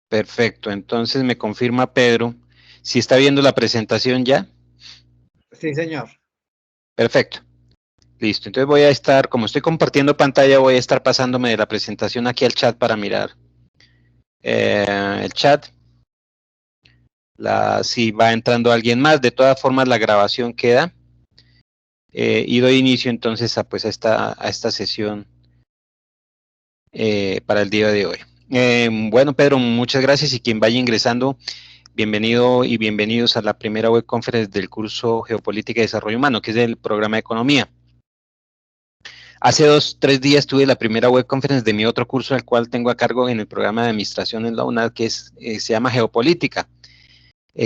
Perfecto, entonces me confirma Pedro, si está viendo la presentación ya. Sí, señor. Perfecto, listo. Entonces voy a estar, como estoy compartiendo pantalla, voy a estar pasándome de la presentación aquí al chat para mirar el chat. Si va entrando alguien más, de todas formas la grabación queda. Y doy inicio entonces a esta sesión para el día de hoy. Bueno, Pedro, muchas gracias, y quien vaya ingresando, bienvenido y bienvenidos a la primera web conference del curso Geopolítica y Desarrollo Humano, que es del programa de Economía. Hace 3 días tuve la primera web conference de mi otro curso, el cual tengo a cargo en el programa de administración en la UNAD, que se llama Geopolítica.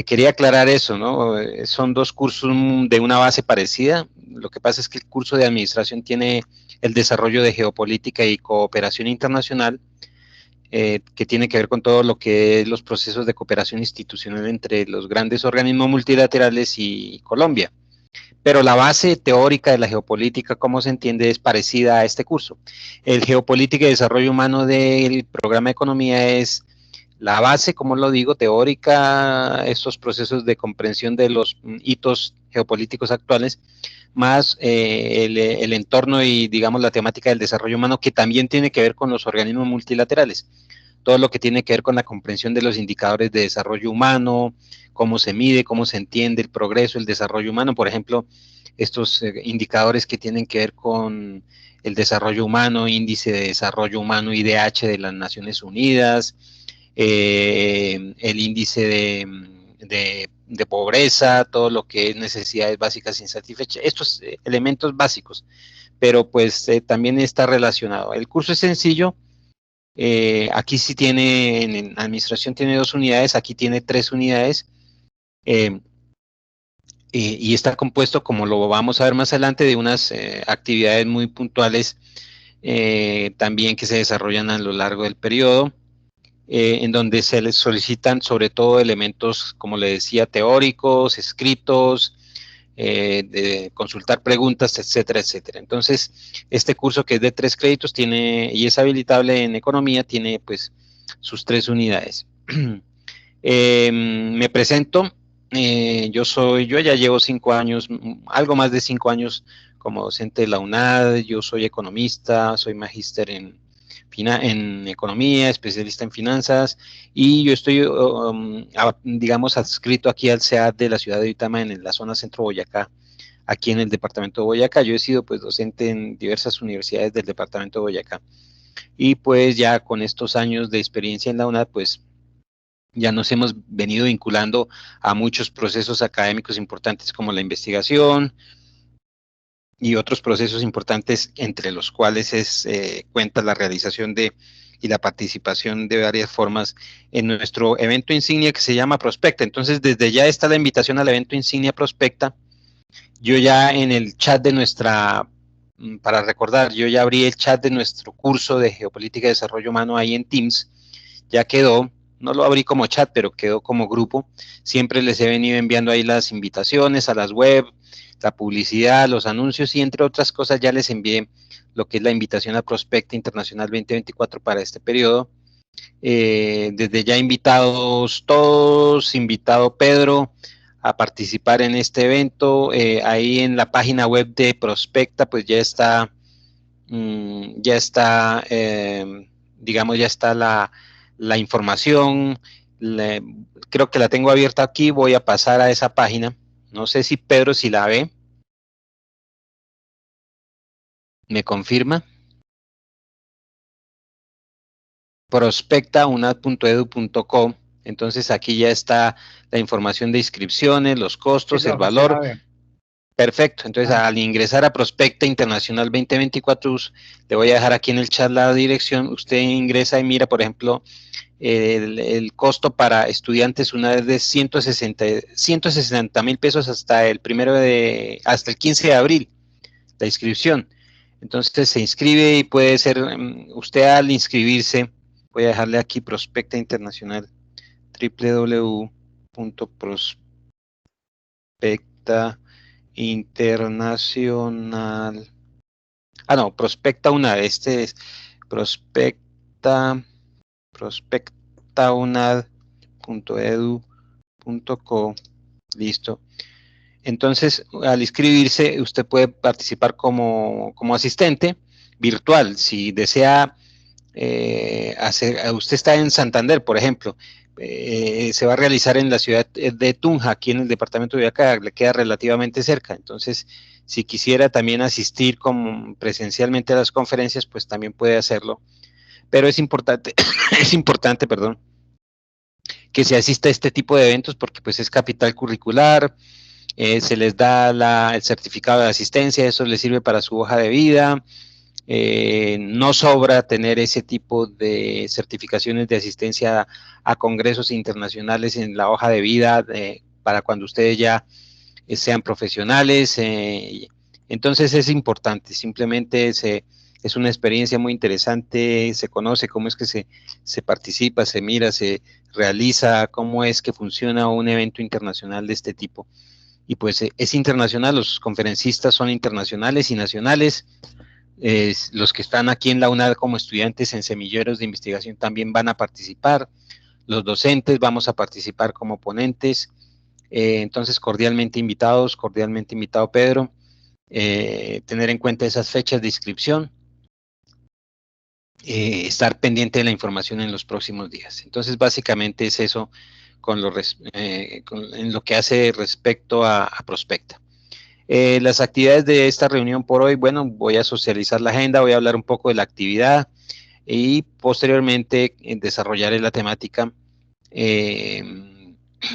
Quería aclarar eso, ¿no? Son 2 cursos de una base parecida. Lo que pasa es que el curso de administración tiene el desarrollo de geopolítica y cooperación internacional, que tiene que ver con todo lo que es los procesos de cooperación institucional entre los grandes organismos multilaterales y Colombia. Pero la base teórica de la geopolítica, como se entiende, es parecida a este curso. El Geopolítica y Desarrollo Humano del programa de Economía es la base, como lo digo, teórica, estos procesos de comprensión de los hitos geopolíticos actuales, más el entorno y, digamos, la temática del desarrollo humano, que también tiene que ver con los organismos multilaterales. Todo lo que tiene que ver con la comprensión de los indicadores de desarrollo humano, cómo se mide, cómo se entiende el progreso, el desarrollo humano, por ejemplo, estos indicadores que tienen que ver con el desarrollo humano, índice de desarrollo humano, IDH de las Naciones Unidas, el índice de pobreza, todo lo que es necesidades básicas insatisfechas, estos elementos básicos, pero pues también está relacionado. El curso es sencillo. Aquí sí tiene, en administración tiene 2 unidades, aquí tiene 3 unidades, y está compuesto, como lo vamos a ver más adelante, de unas actividades muy puntuales, también que se desarrollan a lo largo del periodo, en donde se les solicitan sobre todo elementos, como le decía, teóricos, escritos, de consultar preguntas, etcétera, etcétera. Entonces, este curso, que es de 3 créditos, tiene, y es habilitable en economía, tiene pues sus 3 unidades. Me presento, yo ya llevo 5 años, algo más de 5 años como docente de la UNAD. Yo soy economista, soy magíster en economía, especialista en finanzas, y yo estoy, digamos, adscrito aquí al CEAD de la ciudad de Uitama, en la zona centro Boyacá, aquí en el departamento de Boyacá. Yo he sido pues docente en diversas universidades del departamento de Boyacá, y pues ya con estos años de experiencia en la UNAD, pues ya nos hemos venido vinculando a muchos procesos académicos importantes, como la investigación y otros procesos importantes, entre los cuales cuenta la realización y la participación de varias formas en nuestro evento insignia, que se llama Prospecta. Entonces, desde ya está la invitación al evento insignia Prospecta. Yo ya en el chat de para recordar, yo ya abrí el chat de nuestro curso de Geopolítica y Desarrollo Humano ahí en Teams. Ya quedó, no lo abrí como chat, pero quedó como grupo. Siempre les he venido enviando ahí las invitaciones a las web, la publicidad, los anuncios, y entre otras cosas ya les envié lo que es la invitación a Prospecta Internacional 2024 para este periodo. Desde ya invitados todos, invitado Pedro a participar en este evento. Ahí en la página web de Prospecta pues digamos, ya está la información. Creo que la tengo abierta aquí. Voy a pasar a esa página. No sé si Pedro, si la ve, me confirma. Prospectaunad.edu.co. Entonces aquí ya está la información de inscripciones, los Sí, costos, el profe, se valor. la ve. Perfecto. Entonces, al ingresar a Prospecta Internacional 2024, le voy a dejar aquí en el chat la dirección. Usted ingresa y mira, por ejemplo, el costo para estudiantes una vez de 160,000 pesos hasta el 15 de abril, la inscripción. Entonces se inscribe y puede ser, usted al inscribirse, voy a dejarle aquí Prospecta Internacional, www.prospecta internacional. No, Prospecta una, este es Prospecta, www.unad.edu.co. Listo. Entonces, al inscribirse, usted puede participar como asistente virtual. Si desea usted está en Santander, por ejemplo, se va a realizar en la ciudad de Tunja, aquí en el departamento de Boyacá, le queda relativamente cerca. Entonces, si quisiera también asistir como presencialmente a las conferencias, pues también puede hacerlo. Pero es importante, es importante, perdón, que se asista a este tipo de eventos porque pues es capital curricular, se les da el certificado de asistencia, eso les sirve para su hoja de vida. No sobra tener ese tipo de certificaciones de asistencia a congresos internacionales en la hoja de vida para cuando ustedes ya sean profesionales. Entonces es importante, simplemente es una experiencia muy interesante, se conoce cómo es que se participa, se mira, se realiza, cómo es que funciona un evento internacional de este tipo. Y pues es internacional, los conferencistas son internacionales y nacionales. Los que están aquí en la UNAD como estudiantes en semilleros de investigación también van a participar, los docentes vamos a participar como ponentes, entonces cordialmente invitado Pedro, tener en cuenta esas fechas de inscripción, estar pendiente de la información en los próximos días. Entonces básicamente es eso en lo que hace respecto a Prospecta. Las actividades de esta reunión por hoy, bueno, voy a socializar la agenda, voy a hablar un poco de la actividad y posteriormente desarrollaré la temática,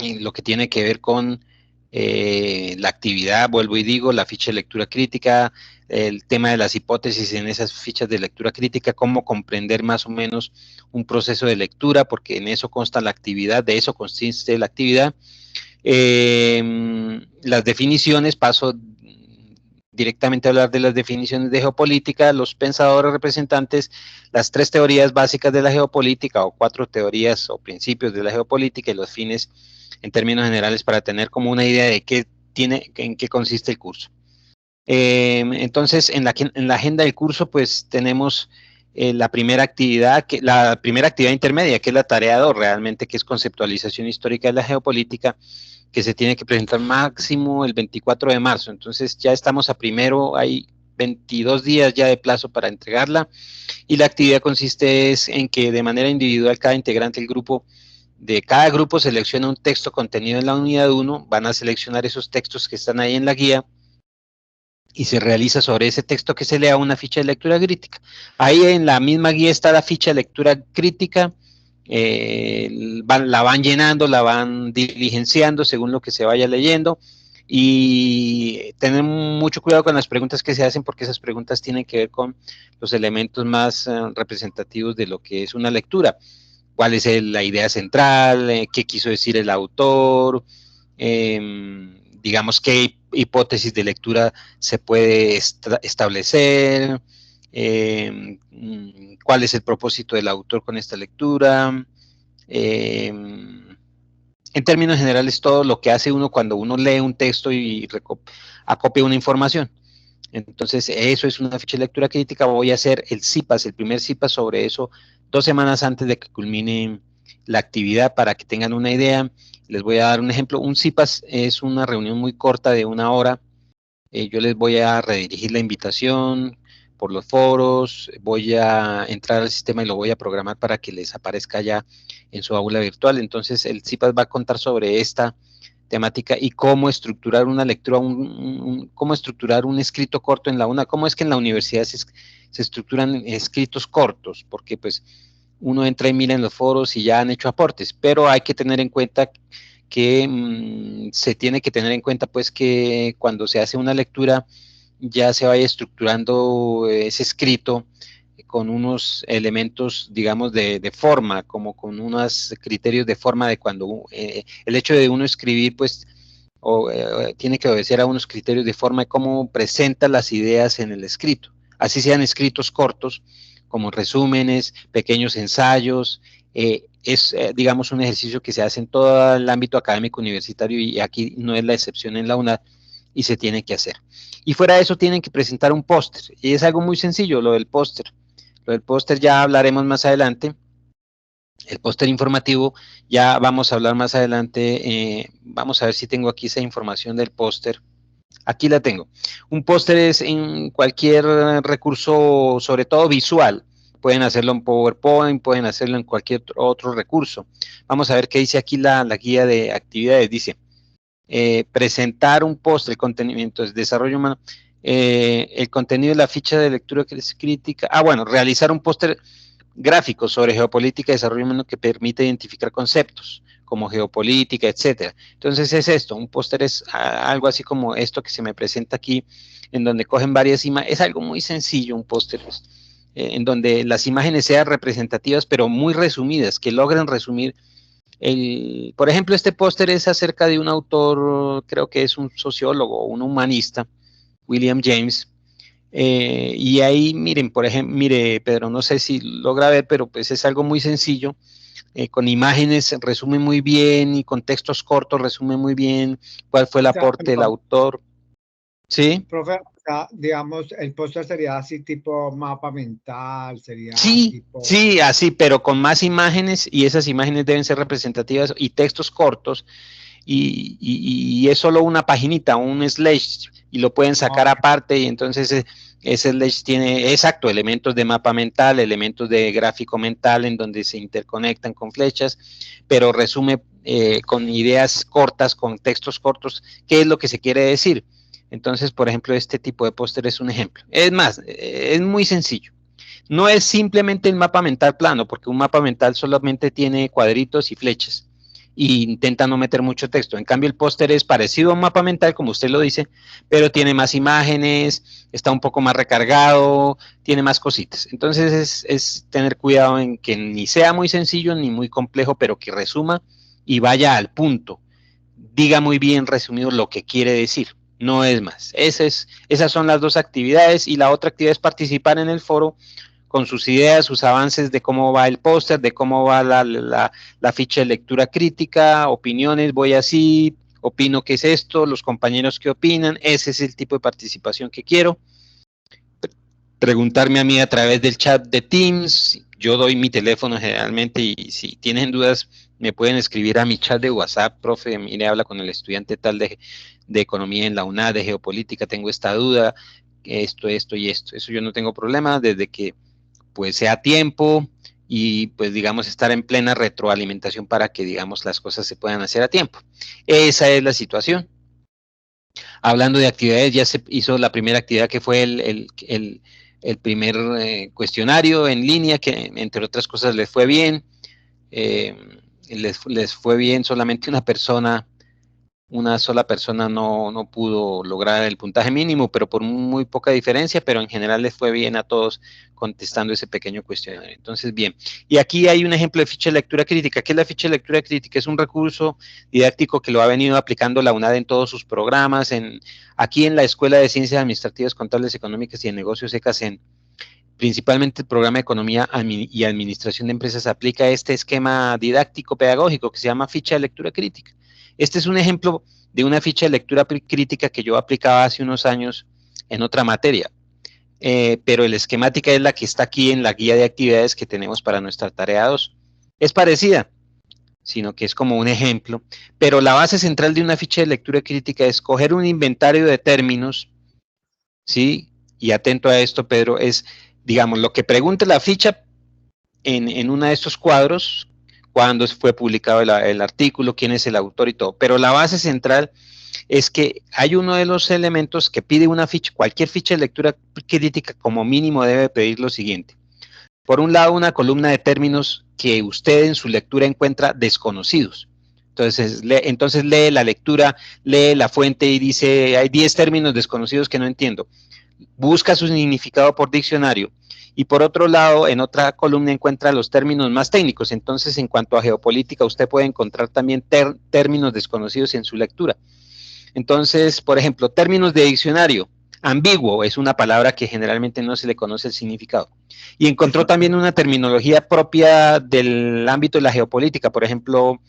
lo que tiene que ver con la actividad, vuelvo y digo, la ficha de lectura crítica, el tema de las hipótesis en esas fichas de lectura crítica, cómo comprender más o menos un proceso de lectura, porque en eso consta la actividad, de eso consiste la actividad. Las definiciones, paso directamente a hablar de las definiciones de geopolítica, los pensadores representantes, las 3 teorías básicas de la geopolítica o 4 teorías o principios de la geopolítica y los fines en términos generales para tener como una idea de en qué consiste el curso. Entonces, en la agenda del curso, pues tenemos la primera actividad intermedia, que es la tarea 2, realmente, que es conceptualización histórica de la geopolítica, que se tiene que presentar máximo el 24 de marzo. Entonces, ya estamos a primero, hay 22 días ya de plazo para entregarla, y la actividad consiste en que de manera individual cada integrante del grupo, de cada grupo selecciona un texto contenido en la unidad 1, van a seleccionar esos textos que están ahí en la guía, y se realiza sobre ese texto que se lea una ficha de lectura crítica. Ahí en la misma guía está la ficha de lectura crítica, la van llenando, la van diligenciando según lo que se vaya leyendo, y tener mucho cuidado con las preguntas que se hacen, porque esas preguntas tienen que ver con los elementos más representativos de lo que es una lectura. ¿Cuál es la idea central? ¿Qué quiso decir el autor? Digamos, qué hipótesis de lectura se puede establecer, cuál es el propósito del autor con esta lectura. En términos generales, todo lo que hace uno cuando uno lee un texto y acopia una información. Entonces, eso es una ficha de lectura crítica. Voy a hacer el CIPAS, el primer CIPAS sobre eso, 2 semanas antes de que culmine la actividad, para que tengan una idea. Les voy a dar un ejemplo. Un CIPAS es una reunión muy corta de 1 hora. Yo les voy a redirigir la invitación por los foros, voy a entrar al sistema y lo voy a programar para que les aparezca ya en su aula virtual. Entonces, el CIPAS va a contar sobre esta temática y cómo estructurar una lectura, cómo estructurar un escrito corto en la UNA, cómo es que en la universidad se estructuran escritos cortos, porque pues uno entra y mira en los foros y ya han hecho aportes, pero hay que tener en cuenta que se tiene que tener en cuenta pues que cuando se hace una lectura ya se vaya estructurando ese escrito con unos elementos, digamos, de forma, como con unos criterios de forma de cuando el hecho de uno escribir, pues, tiene que obedecer a unos criterios de forma de cómo presenta las ideas en el escrito. Así sean escritos cortos, como resúmenes, pequeños ensayos, digamos, un ejercicio que se hace en todo el ámbito académico universitario y aquí no es la excepción en la UNAD y se tiene que hacer. Y fuera de eso tienen que presentar un póster y es algo muy sencillo lo del póster. Lo del póster ya hablaremos más adelante. El póster informativo, ya vamos a hablar más adelante, vamos a ver si tengo aquí esa información del póster. Aquí la tengo. Un póster es en cualquier recurso, sobre todo visual. Pueden hacerlo en PowerPoint, pueden hacerlo en cualquier otro recurso. Vamos a ver qué dice aquí la guía de actividades. Dice, presentar un póster, el contenido, entonces, desarrollo humano, el contenido de la ficha de lectura crítica. Bueno, realizar un póster gráfico sobre geopolítica y desarrollo humano que permite identificar conceptos como geopolítica, etcétera. Entonces es esto, un póster es algo así como esto que se me presenta aquí, en donde cogen varias imágenes, es algo muy sencillo un póster, en donde las imágenes sean representativas, pero muy resumidas, que logren resumir por ejemplo, este póster es acerca de un autor, creo que es un sociólogo, un humanista, William James, y ahí, miren, por ejemplo, mire, Pedro, no sé si logra ver, pero pues es algo muy sencillo, con imágenes resume muy bien y con textos cortos resume muy bien cuál fue el aporte del autor. ¿Sí? Profe, digamos, el póster sería así tipo mapa mental, sería Sí, tipo... sí, así, pero con más imágenes y esas imágenes deben ser representativas y textos cortos y es solo una paginita, un slash y lo pueden sacar aparte y entonces ese slash tiene, exacto, elementos de mapa mental, elementos de gráfico mental en donde se interconectan con flechas, pero resume con ideas cortas, con textos cortos, qué es lo que se quiere decir. Entonces, por ejemplo, este tipo de póster es un ejemplo. Es más, es muy sencillo. No es simplemente el mapa mental plano, porque un mapa mental solamente tiene cuadritos y flechas y intenta no meter mucho texto. En cambio, el póster es parecido a un mapa mental, como usted lo dice, pero tiene más imágenes, está un poco más recargado, tiene más cositas. Entonces es tener cuidado en que ni sea muy sencillo ni muy complejo, pero que resuma y vaya al punto. Diga muy bien resumido lo que quiere decir. No es más. Esas son las dos actividades y la otra actividad es participar en el foro con sus ideas, sus avances de cómo va el póster, de cómo va la ficha de lectura crítica, opiniones, voy así, opino que es esto, los compañeros que opinan, ese es el tipo de participación que quiero. Preguntarme a mí a través del chat de Teams, yo doy mi teléfono generalmente y si tienen dudas me pueden escribir a mi chat de WhatsApp, profe, mire, habla con el estudiante tal de economía en la UNAD, de geopolítica, tengo esta duda, esto y esto. Eso yo no tengo problema desde que pues sea tiempo y pues digamos estar en plena retroalimentación para que digamos las cosas se puedan hacer a tiempo. Esa es la situación. Hablando de actividades, ya se hizo la primera actividad que fue el primer cuestionario en línea, que entre otras cosas les fue bien. Eh, les fue bien, solamente una sola persona no pudo lograr el puntaje mínimo, pero por muy poca diferencia, pero en general les fue bien a todos contestando ese pequeño cuestionario. Entonces, bien. Y aquí hay un ejemplo de ficha de lectura crítica. ¿Qué es la ficha de lectura crítica? Es un recurso didáctico que lo ha venido aplicando la UNAD en todos sus programas, aquí en la Escuela de Ciencias Administrativas, Contables, Económicas y de Negocios, ECACEN, principalmente el programa de Economía y Administración de Empresas aplica este esquema didáctico pedagógico que se llama ficha de lectura crítica. Este es un ejemplo de una ficha de lectura crítica que yo aplicaba hace unos años en otra materia, pero la esquemática es la que está aquí en la guía de actividades que tenemos para nuestra tarea 2. Es parecida, sino que es como un ejemplo, pero la base central de una ficha de lectura crítica es coger un inventario de términos, ¿sí? Y atento a esto, Pedro, es, digamos, lo que pregunte la ficha en uno de estos cuadros, cuándo fue publicado el artículo, quién es el autor y todo, pero la base central es que hay uno de los elementos que pide una ficha, cualquier ficha de lectura crítica como mínimo debe pedir lo siguiente. Por un lado, una columna de términos que usted en su lectura encuentra desconocidos. Entonces lee la lectura, lee la fuente y dice, hay 10 términos desconocidos que no entiendo. Busca su significado por diccionario. Y por otro lado, en otra columna encuentra los términos más técnicos. Entonces, en cuanto a geopolítica, usted puede encontrar también términos desconocidos en su lectura. Entonces, por ejemplo, términos de diccionario. Ambiguo es una palabra que generalmente no se le conoce el significado. Y encontró también una terminología propia del ámbito de la geopolítica, por ejemplo,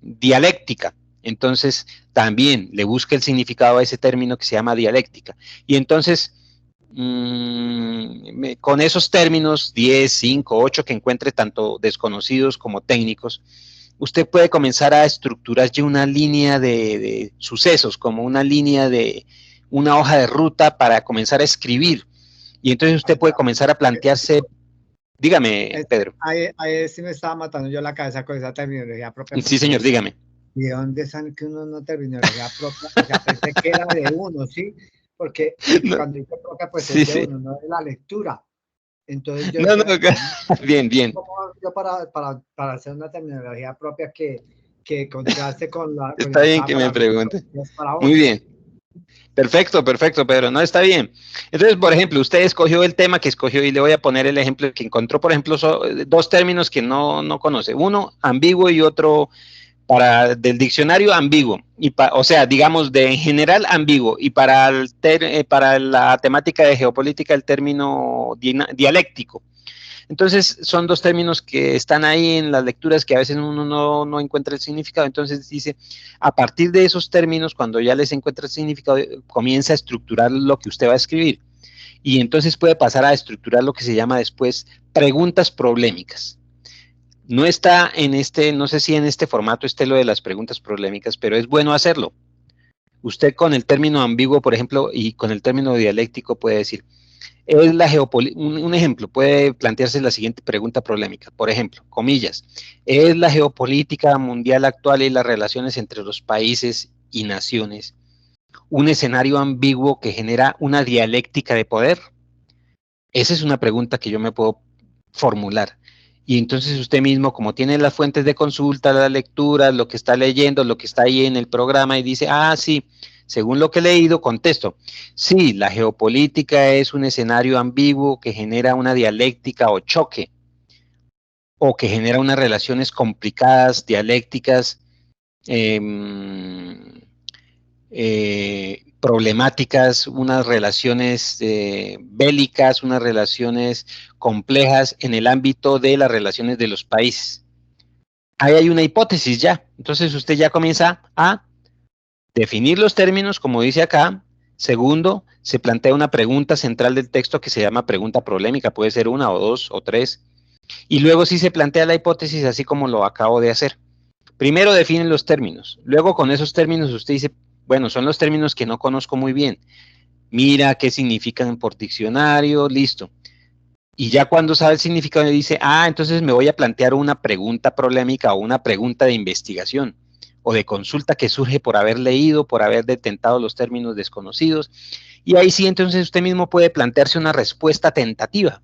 dialéctica. Entonces, también le busca el significado a ese término que se llama dialéctica. Y entonces, con esos términos, 10, 5, 8 que encuentre tanto desconocidos como técnicos, usted puede comenzar a estructurar ya una línea de sucesos, como una línea de una hoja de ruta para comenzar a escribir. Y entonces usted puede comenzar a plantearse, dígame, Pedro. Ahí sí me estaba matando yo la cabeza con esa terminología propia. Sí, señor, dígame. ¿De dónde sale que uno no terminología propia? O sea, pensé que era de uno, ¿sí? Porque No, cuando dice propia, pues sí, es de sí. uno, no de la lectura. Entonces yo No, no, decía, bien, bien. ¿cómo hago yo para hacer una terminología propia que contraste con la Está bien usada que para me mí, pregunte. no es para Muy otro? bien. Perfecto, perfecto, Pedro. No, está bien. Entonces, por ejemplo, usted escogió el tema que escogió y le voy a poner el ejemplo que encontró, por ejemplo, dos términos que no conoce. Uno ambiguo y otro del diccionario ambiguo. O sea, digamos, en general ambiguo. Y para la temática de geopolítica, el término dialéctico. Entonces, son dos términos que están ahí en las lecturas que a veces uno no encuentra el significado. Entonces dice, a partir de esos términos, cuando ya les encuentra el significado, comienza a estructurar lo que usted va a escribir. Y entonces puede pasar a estructurar lo que se llama después preguntas problemáticas. No está no sé si en este formato esté lo de las preguntas problemáticas, pero es bueno hacerlo. Usted con el término ambiguo, por ejemplo, y con el término dialéctico puede decir, un ejemplo, puede plantearse la siguiente pregunta problemática. Por ejemplo, comillas, ¿es la geopolítica mundial actual y las relaciones entre los países y naciones un escenario ambiguo que genera una dialéctica de poder? Esa es una pregunta que yo me puedo formular. Y entonces usted mismo, como tiene las fuentes de consulta, la lectura, lo que está leyendo, lo que está ahí en el programa, y dice, sí, según lo que he leído, contesto, sí, la geopolítica es un escenario ambiguo que genera una dialéctica o choque, o que genera unas relaciones complicadas, dialécticas, problemáticas, unas relaciones bélicas, unas relaciones complejas en el ámbito de las relaciones de los países. Ahí hay una hipótesis ya. Entonces usted ya comienza a definir los términos, como dice acá. Segundo, se plantea una pregunta central del texto que se llama pregunta problemática. Puede ser una o dos o tres. Y luego sí se plantea la hipótesis así como lo acabo de hacer. Primero definen los términos. Luego con esos términos usted dice, bueno, son los términos que no conozco muy bien. Mira qué significan por diccionario, listo. Y ya cuando sabe el significado dice, entonces me voy a plantear una pregunta problemática o una pregunta de investigación o de consulta que surge por haber leído, por haber detentado los términos desconocidos. Y ahí sí, entonces usted mismo puede plantearse una respuesta tentativa.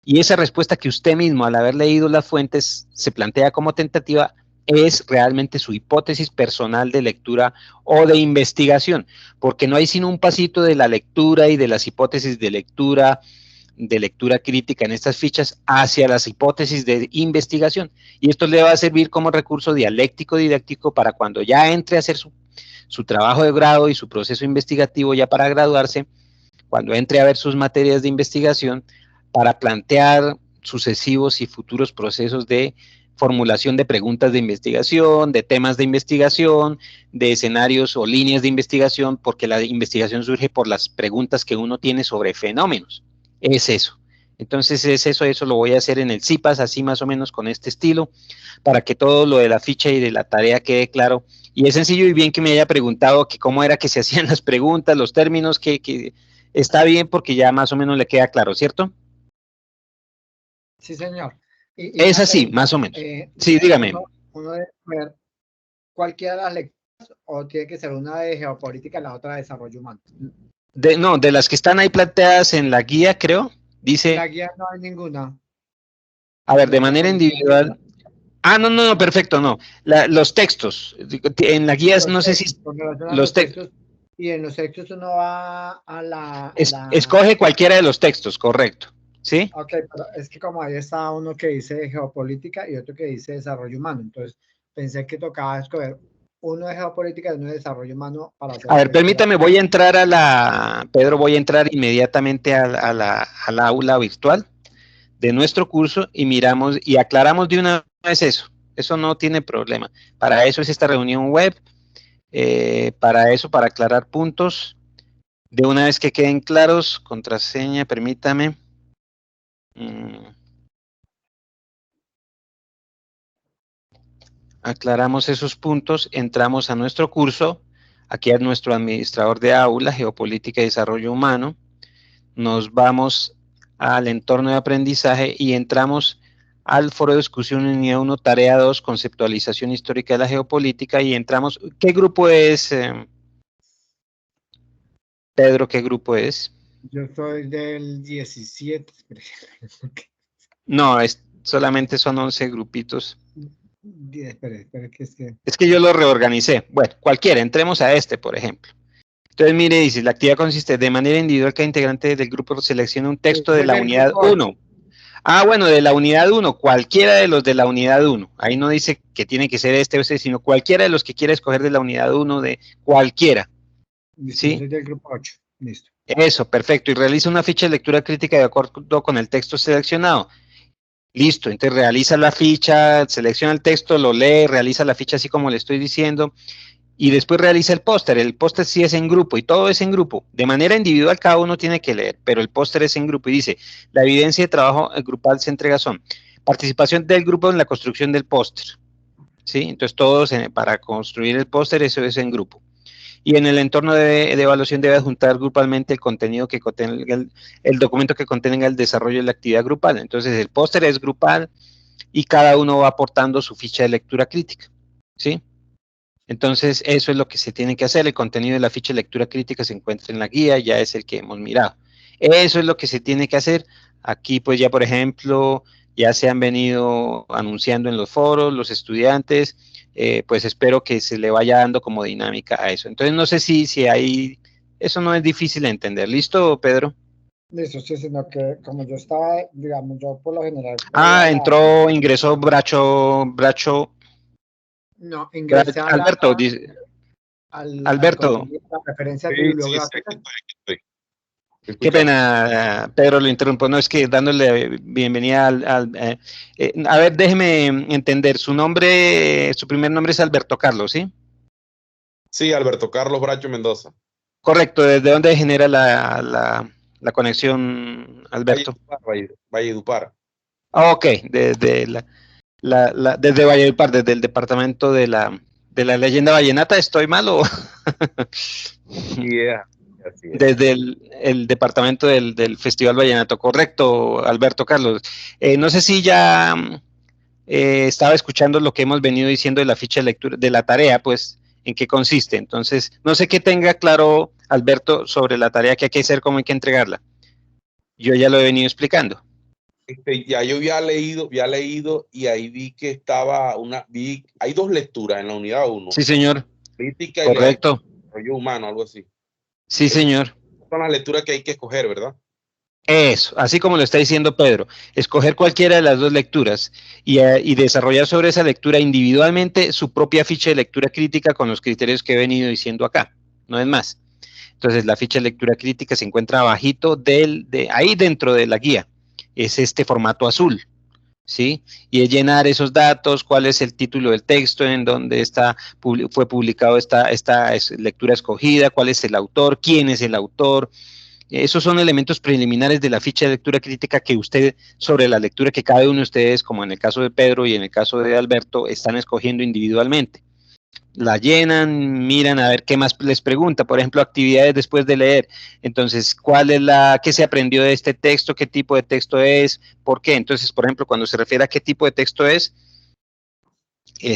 Y esa respuesta que usted mismo, al haber leído las fuentes, se plantea como tentativa, es realmente su hipótesis personal de lectura o de investigación, porque no hay sino un pasito de la lectura y de las hipótesis de lectura crítica en estas fichas hacia las hipótesis de investigación. Y esto le va a servir como recurso dialéctico didáctico para cuando ya entre a hacer su trabajo de grado y su proceso investigativo ya para graduarse, cuando entre a ver sus materias de investigación, para plantear sucesivos y futuros procesos de formulación de preguntas de investigación, de temas de investigación, de escenarios o líneas de investigación, porque la investigación surge por las preguntas que uno tiene sobre fenómenos. Es eso. Entonces es eso lo voy a hacer en el CIPAS, así más o menos con este estilo, para que todo lo de la ficha y de la tarea quede claro. Y es sencillo y bien que me haya preguntado que cómo era que se hacían las preguntas, los términos, que está bien porque ya más o menos le queda claro, ¿cierto? Sí, señor. Y Es una así, pregunta, más o menos. Sí, dígame. uno debe ver cualquiera de las lecturas o tiene que ser una de geopolítica y la otra de desarrollo humano. No, de las que están ahí planteadas en la guía, creo, En la dice, guía no hay ninguna. a ver, La de manera geopolítica individual. No, perfecto, no. Los textos, en la guía, los no sé si textos, con relación a los los textos, textos, y en los textos uno va a la... escoge cualquiera de los textos, correcto, ¿sí? Ok, pero es que como ahí está uno que dice geopolítica y otro que dice desarrollo humano, entonces pensé que tocaba escoger uno de geopolítica y uno de desarrollo humano para hacer A la ver, lectura. permítame, Pedro, voy a entrar inmediatamente al aula virtual de nuestro curso y miramos y aclaramos de una vez eso. Eso no tiene problema. Para eso es esta reunión web, para eso, para aclarar puntos. De una vez que queden claros, contraseña, permítame. Aclaramos esos puntos, entramos a nuestro curso. Aquí es nuestro administrador de aula, Geopolítica y Desarrollo Humano. Nos vamos al entorno de aprendizaje y entramos al foro de discusión unidad 1, tarea 2, conceptualización histórica de la geopolítica, y entramos. ¿Qué grupo es, Pedro? ¿Qué grupo es? Yo soy del 17. No, solamente son 11 grupitos. Espera, que es que... Es que yo lo reorganicé. Bueno, cualquiera, entremos a este, por ejemplo. Entonces, mire, dice, la actividad consiste de manera individual, cada integrante del grupo selecciona un texto de Soy la del unidad grupo 8. 1. Ah, bueno, de la unidad 1, cualquiera de los de la unidad 1. Ahí no dice que tiene que ser este o este, sino cualquiera de los que quiera escoger de la unidad 1, de cualquiera. Listo, yo ¿Sí? soy del grupo 8. Listo. Eso, perfecto. Y realiza una ficha de lectura crítica de acuerdo con el texto seleccionado. Listo, entonces realiza la ficha, selecciona el texto, lo lee, realiza la ficha así como le estoy diciendo, y después realiza el póster. El póster sí es en grupo y todo es en grupo. De manera individual cada uno tiene que leer, pero el póster es en grupo y dice, la evidencia de trabajo grupal se entrega son participación del grupo en la construcción del póster. ¿Sí? Entonces todos para construir el póster eso es en grupo. Y en el entorno de evaluación debe adjuntar grupalmente el contenido que contenga el documento que contenga el desarrollo de la actividad grupal. Entonces el póster es grupal y cada uno va aportando su ficha de lectura crítica. ¿Sí? Entonces, eso es lo que se tiene que hacer. El contenido de la ficha de lectura crítica se encuentra en la guía, ya es el que hemos mirado. Eso es lo que se tiene que hacer. Aquí, pues ya, por ejemplo, ya se han venido anunciando en los foros, los estudiantes, pues espero que se le vaya dando como dinámica a eso. Entonces, no sé si hay, eso no es difícil de entender. ¿Listo, Pedro? Listo, sí, sino que como yo estaba, digamos, yo por lo general voy a Ah, la... ingresó No, ingresé a la, Alberto, al Alberto. contenido, la referencia Sí, sí, sí, bibliográfica. aquí estoy. ¿Me Qué escuchas? pena, Pedro, lo interrumpo. No, es que dándole bienvenida a ver, déjeme entender. Su nombre, su primer nombre es Alberto Carlos, ¿sí? Sí, Alberto Carlos Bracho Mendoza. Correcto. ¿Desde dónde genera la conexión, Alberto? Valledupar. Ah, ok, desde desde Valledupar, desde el departamento de la leyenda vallenata. ¿Estoy mal o? Yeah, así es. Desde el departamento del Festival Vallenato, correcto, Alberto Carlos. No sé si ya estaba escuchando lo que hemos venido diciendo de la ficha de lectura, de la tarea, pues, en qué consiste. Entonces, no sé qué tenga claro, Alberto, sobre la tarea que hay que hacer, cómo hay que entregarla. Yo ya lo he venido explicando. Ya yo había leído y ahí vi que estaba hay dos lecturas en la unidad 1, Sí, señor. política y Correcto. desarrollo humano, algo así. Sí, Esas señor. son las lecturas que hay que escoger, ¿verdad? Eso, así como lo está diciendo Pedro, escoger cualquiera de las dos lecturas y desarrollar sobre esa lectura individualmente su propia ficha de lectura crítica con los criterios que he venido diciendo acá, no es más. Entonces la ficha de lectura crítica se encuentra abajito ahí dentro de la guía, es este formato azul, ¿sí? Y es llenar esos datos, cuál es el título del texto, en dónde fue publicado esta lectura escogida, cuál es el autor, quién es el autor. Esos son elementos preliminares de la ficha de lectura crítica que usted, sobre la lectura que cada uno de ustedes, como en el caso de Pedro y en el caso de Alberto, están escogiendo individualmente. La llenan, miran a ver qué más les pregunta, por ejemplo, actividades después de leer. Entonces, qué se aprendió de este texto, qué tipo de texto es, por qué. Entonces, por ejemplo, cuando se refiere a qué tipo de texto es,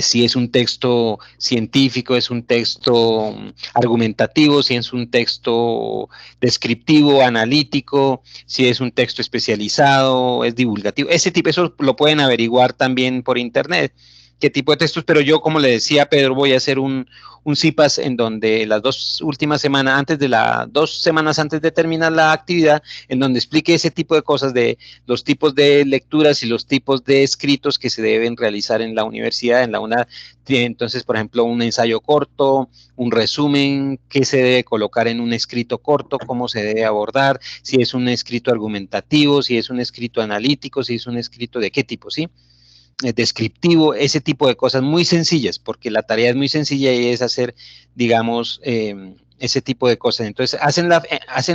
si es un texto científico, es un texto argumentativo, si es un texto descriptivo, analítico, si es un texto especializado, es divulgativo, ese tipo, eso lo pueden averiguar también por internet, qué tipo de textos, pero yo, como le decía a Pedro, voy a hacer un CIPAS en donde las 2 semanas antes de terminar la actividad, en donde explique ese tipo de cosas, de los tipos de lecturas y los tipos de escritos que se deben realizar en la universidad, en la UNAD. Entonces, por ejemplo, un ensayo corto, un resumen, qué se debe colocar en un escrito corto, cómo se debe abordar, si es un escrito argumentativo, si es un escrito analítico, si es un escrito de qué tipo, ¿sí? Descriptivo, ese tipo de cosas muy sencillas, porque la tarea es muy sencilla y es hacer, digamos, ese tipo de cosas. Entonces, hacen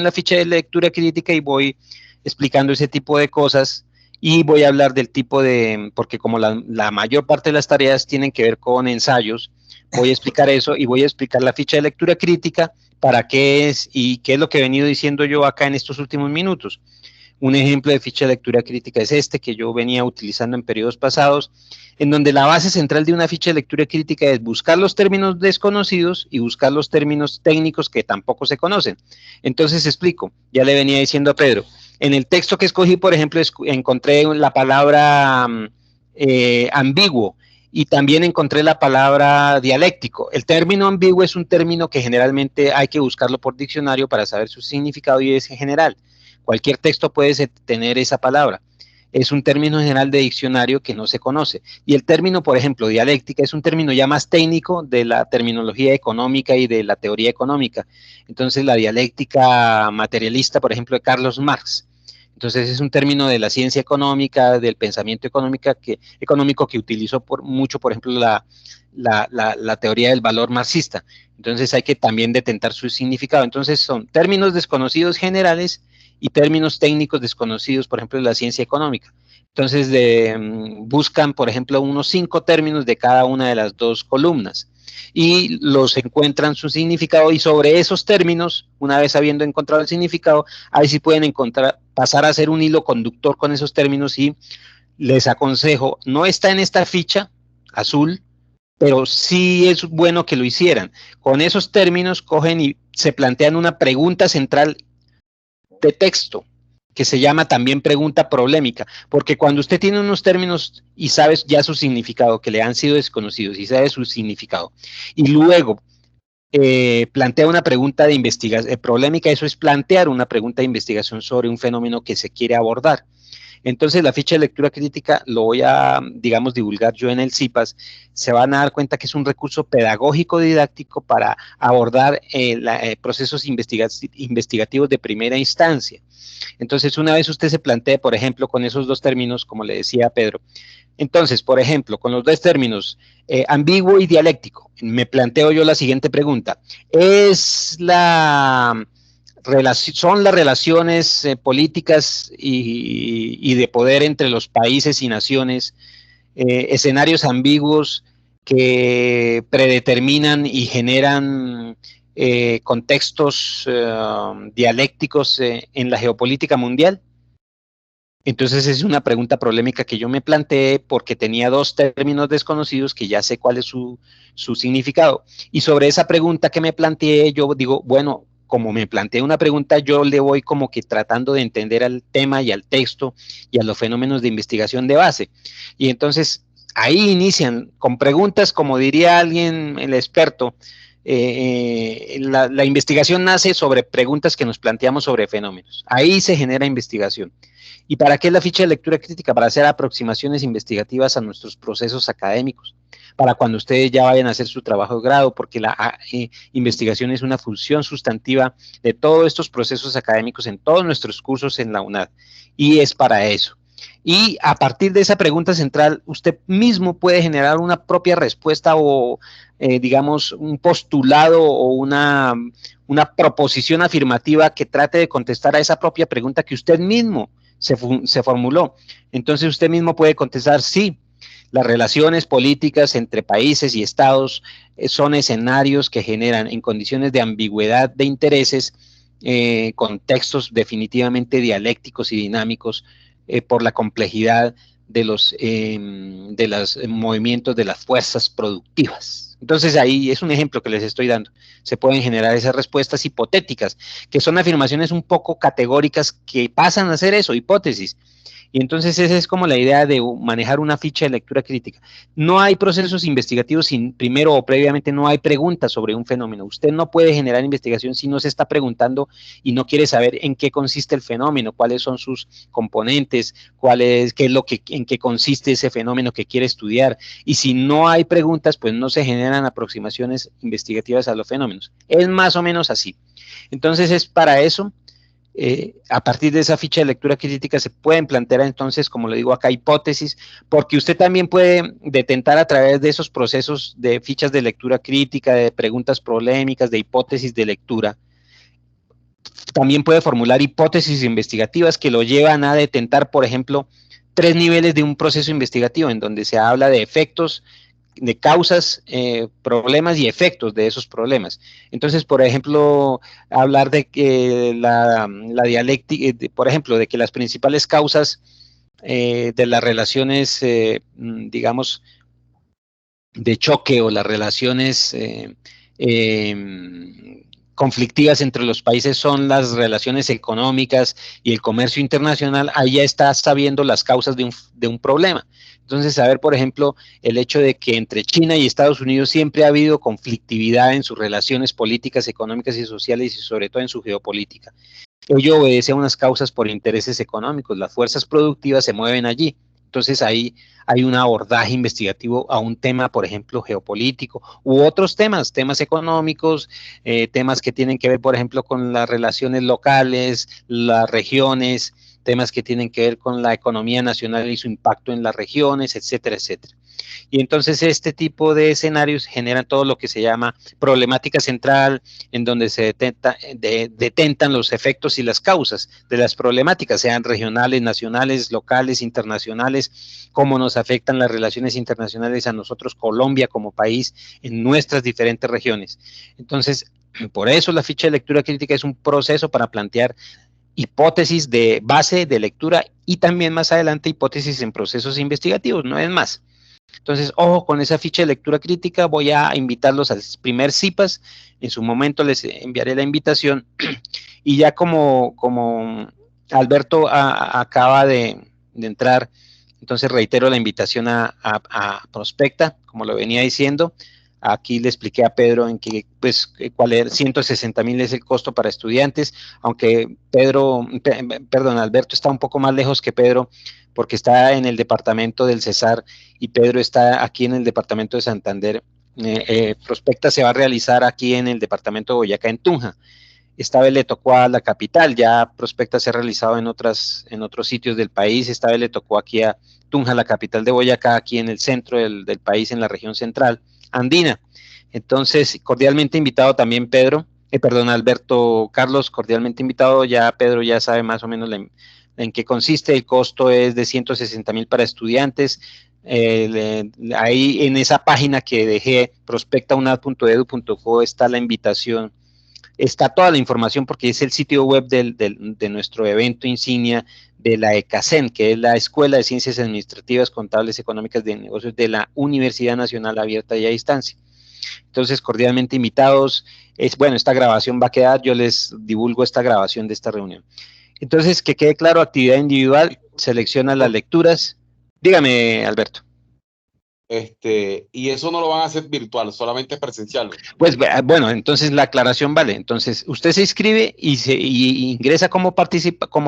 la ficha de lectura crítica y voy explicando ese tipo de cosas y voy a hablar del tipo de, porque como la mayor parte de las tareas tienen que ver con ensayos, voy a explicar eso y voy a explicar la ficha de lectura crítica, para qué es y qué es lo que he venido diciendo yo acá en estos últimos minutos. Un ejemplo de ficha de lectura crítica es este que yo venía utilizando en periodos pasados, en donde la base central de una ficha de lectura crítica es buscar los términos desconocidos y buscar los términos técnicos que tampoco se conocen. Entonces explico, ya le venía diciendo a Pedro, en el texto que escogí, por ejemplo, encontré la palabra ambiguo, y también encontré la palabra dialéctico. El término ambiguo es un término que generalmente hay que buscarlo por diccionario para saber su significado y es general. Cualquier texto puede tener esa palabra. Es un término general de diccionario que no se conoce. Y el término, por ejemplo, dialéctica, es un término ya más técnico de la terminología económica y de la teoría económica. Entonces, la dialéctica materialista, por ejemplo, de Carlos Marx. Entonces, es un término de la ciencia económica, del pensamiento económico que utilizó mucho, por ejemplo, la teoría del valor marxista. Entonces, hay que también detentar su significado. Entonces, son términos desconocidos generales y términos técnicos desconocidos, por ejemplo, de la ciencia económica. Entonces, buscan, por ejemplo, unos 5 términos de cada una de las 2 columnas y los encuentran su significado, y sobre esos términos, una vez habiendo encontrado el significado, ahí sí pueden pasar a hacer un hilo conductor con esos términos, y les aconsejo, no está en esta ficha azul, pero sí es bueno que lo hicieran. Con esos términos cogen y se plantean una pregunta central de texto, que se llama también pregunta problemática, porque cuando usted tiene unos términos y sabe ya su significado, que le han sido desconocidos y sabe su significado, y luego plantea una pregunta de investigación problemática, eso es plantear una pregunta de investigación sobre un fenómeno que se quiere abordar. Entonces, la ficha de lectura crítica lo voy a, digamos, divulgar yo en el CIPAS. Se van a dar cuenta que es un recurso pedagógico didáctico para abordar procesos investigativos de primera instancia. Entonces, una vez usted se plantee, por ejemplo, con esos 2 términos, como le decía Pedro, entonces, por ejemplo, con los 2 términos, ambiguo y dialéctico, me planteo yo la siguiente pregunta: ¿son las relaciones políticas y de poder entre los países y naciones escenarios ambiguos que predeterminan y generan contextos dialécticos en la geopolítica mundial? Entonces es una pregunta problemática que yo me planteé porque tenía 2 términos desconocidos que ya sé cuál es su significado. Y sobre esa pregunta que me planteé, yo digo, bueno, como me planteé una pregunta, yo le voy como que tratando de entender al tema y al texto y a los fenómenos de investigación de base. Y entonces ahí inician con preguntas, como diría alguien, el experto, la investigación nace sobre preguntas que nos planteamos sobre fenómenos. Ahí se genera investigación. ¿Y para qué es la ficha de lectura crítica? Para hacer aproximaciones investigativas a nuestros procesos académicos, para cuando ustedes ya vayan a hacer su trabajo de grado, porque la investigación es una función sustantiva de todos estos procesos académicos en todos nuestros cursos en la UNAD, y es para eso. Y a partir de esa pregunta central, usted mismo puede generar una propia respuesta o, digamos, un postulado o una proposición afirmativa que trate de contestar a esa propia pregunta que usted mismo se formuló. Entonces usted mismo puede contestar: sí, las relaciones políticas entre países y estados son escenarios que generan, en condiciones de ambigüedad de intereses, contextos definitivamente dialécticos y dinámicos por la complejidad de los movimientos de las fuerzas productivas. Entonces ahí es un ejemplo que les estoy dando. Se pueden generar esas respuestas hipotéticas, que son afirmaciones un poco categóricas que pasan a ser eso, hipótesis. Y entonces esa es como la idea de manejar una ficha de lectura crítica. No hay procesos investigativos sin primero o previamente no hay preguntas sobre un fenómeno. Usted no puede generar investigación si no se está preguntando y no quiere saber en qué consiste el fenómeno, cuáles son sus componentes, en qué consiste ese fenómeno que quiere estudiar. Y si no hay preguntas, pues no se generan aproximaciones investigativas a los fenómenos. Es más o menos así. Entonces es para eso A partir de esa ficha de lectura crítica se pueden plantear entonces, como le digo acá, hipótesis, porque usted también puede detentar a través de esos procesos de fichas de lectura crítica, de preguntas polémicas, de hipótesis de lectura, también puede formular hipótesis investigativas que lo llevan a detentar, por ejemplo, 3 niveles de un proceso investigativo, en donde se habla de efectos, de causas, problemas y efectos de esos problemas. Entonces, por ejemplo, hablar de que la dialéctica, por ejemplo, de que las principales causas de las relaciones, digamos, de choque o las relaciones conflictivas entre los países son las relaciones económicas y el comercio internacional, ahí ya está sabiendo las causas de un problema. Entonces, saber, por ejemplo, el hecho de que entre China y Estados Unidos siempre ha habido conflictividad en sus relaciones políticas, económicas y sociales y sobre todo en su geopolítica. Ello obedece a unas causas por intereses económicos, las fuerzas productivas se mueven allí. Entonces ahí hay un abordaje investigativo a un tema, por ejemplo, geopolítico, u otros temas, temas económicos, temas que tienen que ver, por ejemplo, con las relaciones locales, las regiones, temas que tienen que ver con la economía nacional y su impacto en las regiones, etcétera, etcétera. Y entonces este tipo de escenarios generan todo lo que se llama problemática central, en donde se detentan los efectos y las causas de las problemáticas, sean regionales, nacionales, locales, internacionales, cómo nos afectan las relaciones internacionales a nosotros, Colombia como país, en nuestras diferentes regiones. Entonces, por eso la ficha de lectura crítica es un proceso para plantear hipótesis de base de lectura y también más adelante hipótesis en procesos investigativos, no es más. Entonces, ojo con esa ficha de lectura crítica, voy a invitarlos al primer CIPAS, en su momento les enviaré la invitación, y ya como Alberto acaba de entrar, entonces reitero la invitación a Prospecta, como lo venía diciendo. Aquí le expliqué a Pedro en que, pues, cuál era, 160,000 es el costo para estudiantes, aunque Alberto está un poco más lejos que Pedro, porque está en el departamento del Cesar y Pedro está aquí en el departamento de Santander. Prospecta se va a realizar aquí en el departamento de Boyacá, en Tunja. Esta vez le tocó a la capital, ya Prospecta se ha realizado en otros sitios del país, esta vez le tocó aquí a Tunja, la capital de Boyacá, aquí en el centro del país, en la región central andina. Entonces, cordialmente invitado también Pedro, Alberto Carlos, cordialmente invitado, ya Pedro ya sabe más o menos en qué consiste, el costo es de 160,000 para estudiantes. Ahí en esa página que dejé, prospectaunad.edu.co, está la invitación, está toda la información porque es el sitio web de nuestro evento insignia de la ECACEN, que es la Escuela de Ciencias Administrativas, Contables, Económicas de Negocios de la Universidad Nacional Abierta y a Distancia. Entonces, cordialmente invitados. Bueno, esta grabación va a quedar, yo les divulgo esta grabación de esta reunión. Entonces, que quede claro, actividad individual, selecciona las lecturas. Dígame, Alberto. Y eso no lo van a hacer virtual, solamente presencial. Pues bueno, entonces la aclaración vale. Entonces, usted se inscribe y ingresa como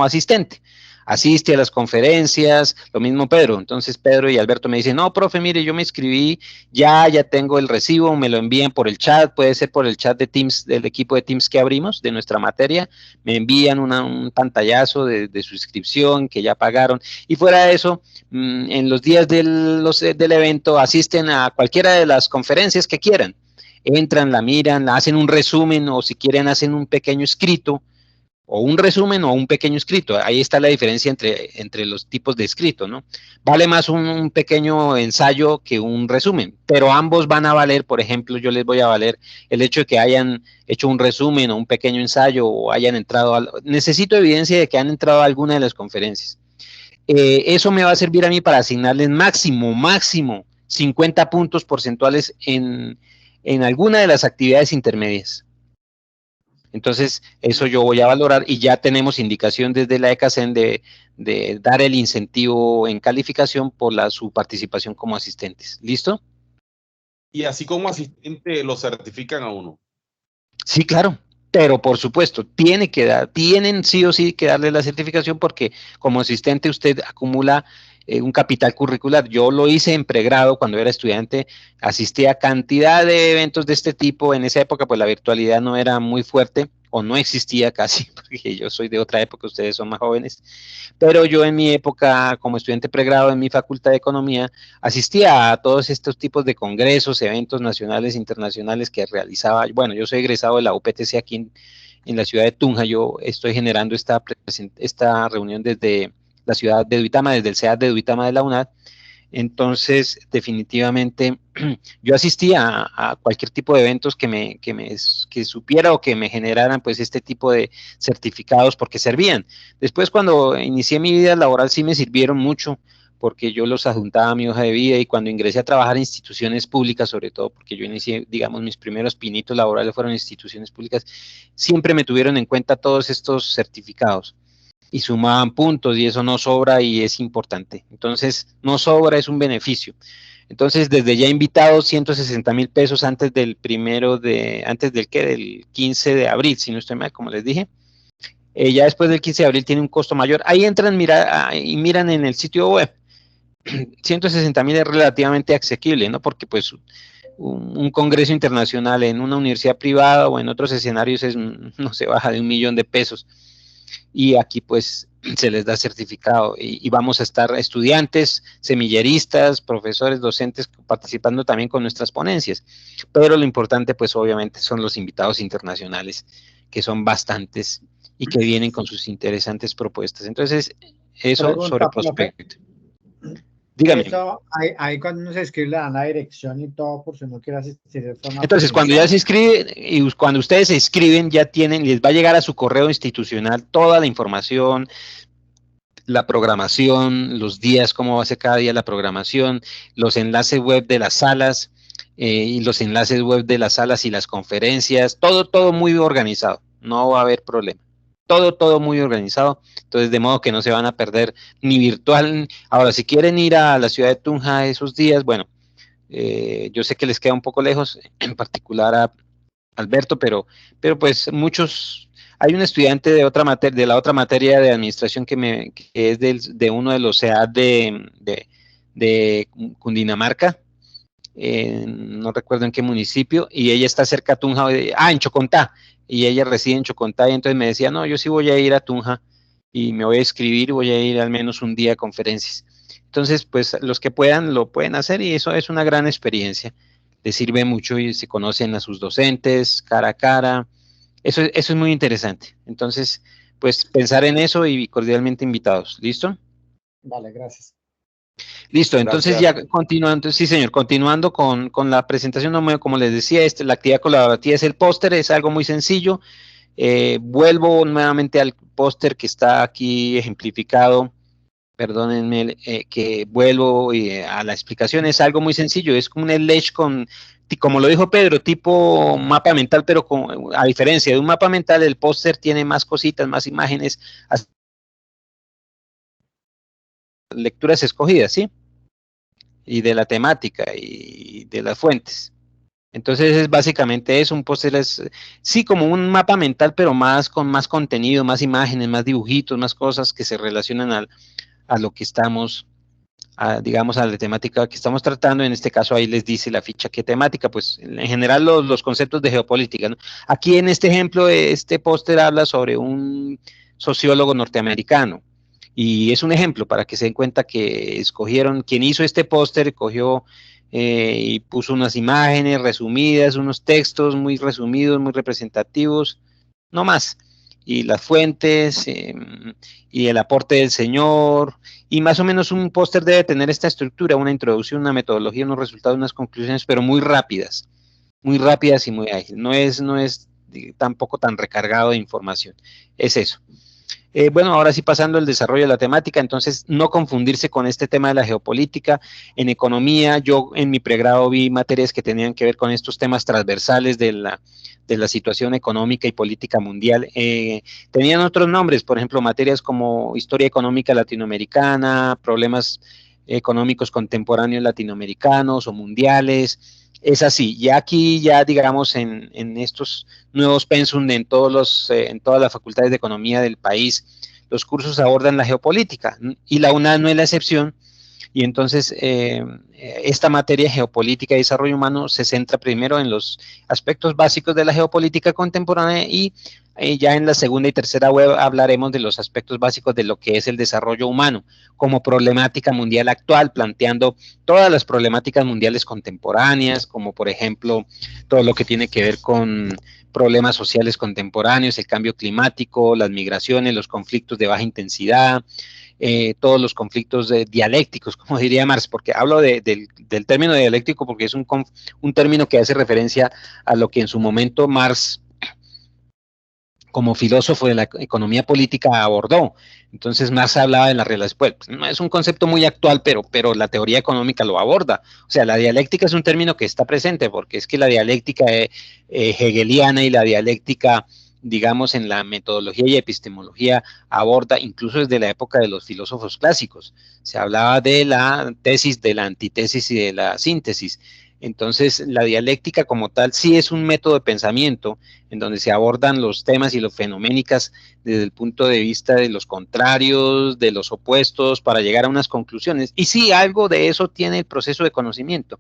asistente. Asiste a las conferencias, lo mismo Pedro. Entonces Pedro y Alberto me dicen, no, profe, mire, yo me inscribí, ya tengo el recibo, me lo envían por el chat, puede ser por el chat de Teams, del equipo de Teams que abrimos, de nuestra materia, me envían un pantallazo de su inscripción, que ya pagaron, y fuera de eso, en los días del evento asisten a cualquiera de las conferencias que quieran, entran, la miran, hacen un resumen, o si quieren hacen un pequeño escrito, o un resumen o un pequeño escrito. Ahí está la diferencia entre los tipos de escrito, ¿no? Vale más un pequeño ensayo que un resumen, pero ambos van a valer. Por ejemplo, yo les voy a valer el hecho de que hayan hecho un resumen o un pequeño ensayo o hayan entrado, necesito evidencia de que han entrado a alguna de las conferencias. Eso me va a servir a mí para asignarles máximo 50 puntos porcentuales en alguna de las actividades intermedias. Entonces, eso yo voy a valorar y ya tenemos indicación desde la ECACEN de dar el incentivo en calificación por su participación como asistentes. ¿Listo? Y así como asistente lo certifican a uno. Sí, claro, pero por supuesto, tienen sí o sí que darle la certificación porque como asistente usted acumula un capital curricular. Yo lo hice en pregrado cuando era estudiante, asistí a cantidad de eventos de este tipo. En esa época pues la virtualidad no era muy fuerte, o no existía casi, porque yo soy de otra época, ustedes son más jóvenes, pero yo en mi época, como estudiante pregrado en mi facultad de economía, asistía a todos estos tipos de congresos, eventos nacionales e internacionales que realizaba. Bueno, yo soy egresado de la UPTC aquí en la ciudad de Tunja. Yo estoy generando esta reunión desde la ciudad de Duitama, desde el CEAD de Duitama de la UNAD. Entonces, definitivamente, yo asistía a cualquier tipo de eventos que supiera o que me generaran pues este tipo de certificados porque servían. Después, cuando inicié mi vida laboral, sí me sirvieron mucho porque yo los adjuntaba a mi hoja de vida, y cuando ingresé a trabajar en instituciones públicas, sobre todo porque yo inicié, digamos, mis primeros pinitos laborales fueron en instituciones públicas, siempre me tuvieron en cuenta todos estos certificados y sumaban puntos, y eso no sobra y es importante. Entonces, no sobra, es un beneficio. Entonces, desde ya invitados, 160,000 pesos antes del del 15 de abril, si no estoy mal, como les dije. Ya después del 15 de abril tiene un costo mayor. Ahí entran y miran en el sitio web. 160,000 es relativamente asequible, ¿no? Porque pues un congreso internacional en una universidad privada o en otros escenarios no se baja de 1,000,000 de pesos. Y aquí pues se les da certificado, y vamos a estar estudiantes, semilleristas, profesores, docentes participando también con nuestras ponencias. Pero lo importante pues obviamente son los invitados internacionales, que son bastantes y que vienen con sus interesantes propuestas. Entonces, eso Pregunta, sobre profe. prospecto. Dígame. Eso, ahí cuando uno se inscribe le dan la dirección y todo por si uno quiere asistir de forma Entonces, cuando ya presencial. se inscribe y cuando ustedes se inscriben, ya les va a llegar a su correo institucional toda la información, la programación, los días, cómo va a ser cada día la programación, los enlaces web de las salas, y los enlaces web de las salas y las conferencias, todo muy organizado, no va a haber problema. Todo muy organizado, entonces de modo que no se van a perder ni virtual. Ahora, si quieren ir a la ciudad de Tunja esos días, bueno, yo sé que les queda un poco lejos, en particular a Alberto, pero pues muchos, hay un estudiante de la otra materia de administración que es de uno de los CEAD de Cundinamarca, no recuerdo en qué municipio, y ella está cerca a Tunja, en Chocontá, y ella reside en Chocontá, y entonces me decía, no, yo sí voy a ir a Tunja, y me voy a escribir, voy a ir al menos un día a conferencias. Entonces, pues los que puedan, lo pueden hacer, y eso es una gran experiencia. Les sirve mucho y se conocen a sus docentes cara a cara. Eso es muy interesante. Entonces, pues pensar en eso y cordialmente invitados. ¿Listo? Vale, gracias. Listo, entonces Gracias. ya continuando, sí señor, continuando con la presentación, como les decía, la actividad colaborativa es el póster, es algo muy sencillo. Vuelvo nuevamente al póster que está aquí ejemplificado. Perdónenme, que vuelvo a la explicación. Es algo muy sencillo, es como un Sledge como lo dijo Pedro, tipo mapa mental, pero a diferencia de un mapa mental, el póster tiene más cositas, más imágenes, lecturas escogidas, ¿sí? Y de la temática y de las fuentes. Entonces es básicamente eso, un póster es, sí, como un mapa mental, pero con más contenido, más imágenes, más dibujitos, más cosas que se relacionan a lo que estamos, digamos, a la temática que estamos tratando. En este caso ahí les dice la ficha qué temática, pues en general los conceptos de geopolítica, ¿no? Aquí en este ejemplo, este póster habla sobre un sociólogo norteamericano, y es un ejemplo para que se den cuenta que escogieron, quien hizo este póster, cogió y puso unas imágenes resumidas, unos textos muy resumidos, muy representativos, no más, y las fuentes, y el aporte del señor, y más o menos un póster debe tener esta estructura, una introducción, una metodología, unos resultados, unas conclusiones, pero muy rápidas y muy ágiles. No es tampoco tan recargado de información. Es eso. Bueno, ahora sí pasando al desarrollo de la temática, entonces no confundirse con este tema de la geopolítica. En economía, yo en mi pregrado vi materias que tenían que ver con estos temas transversales de la situación económica y política mundial. Tenían otros nombres, por ejemplo, materias como historia económica latinoamericana, problemas económicos contemporáneos latinoamericanos o mundiales. Es así, ya aquí, ya digamos, en estos nuevos pensum en todas las facultades de economía del país, los cursos abordan la geopolítica, y la UNAD no es la excepción, Y entonces esta materia geopolítica y desarrollo humano se centra primero en los aspectos básicos de la geopolítica contemporánea y ya en la segunda y tercera web hablaremos de los aspectos básicos de lo que es el desarrollo humano como problemática mundial actual, planteando todas las problemáticas mundiales contemporáneas, como por ejemplo todo lo que tiene que ver con problemas sociales contemporáneos, el cambio climático, las migraciones, los conflictos de baja intensidad, todos los conflictos dialécticos, como diría Marx, porque hablo del término dialéctico porque es un término que hace referencia a lo que en su momento Marx, como filósofo de la economía política, abordó. Entonces Marx hablaba de la relación, pues, no es un concepto muy actual, pero la teoría económica lo aborda. O sea, la dialéctica es un término que está presente, porque es que la dialéctica hegeliana y la dialéctica, digamos, en la metodología y epistemología aborda, incluso desde la época de los filósofos clásicos. Se hablaba de la tesis, de la antítesis y de la síntesis. Entonces, la dialéctica como tal sí es un método de pensamiento en donde se abordan los temas y los fenoménicas desde el punto de vista de los contrarios, de los opuestos, para llegar a unas conclusiones. Y sí, algo de eso tiene el proceso de conocimiento.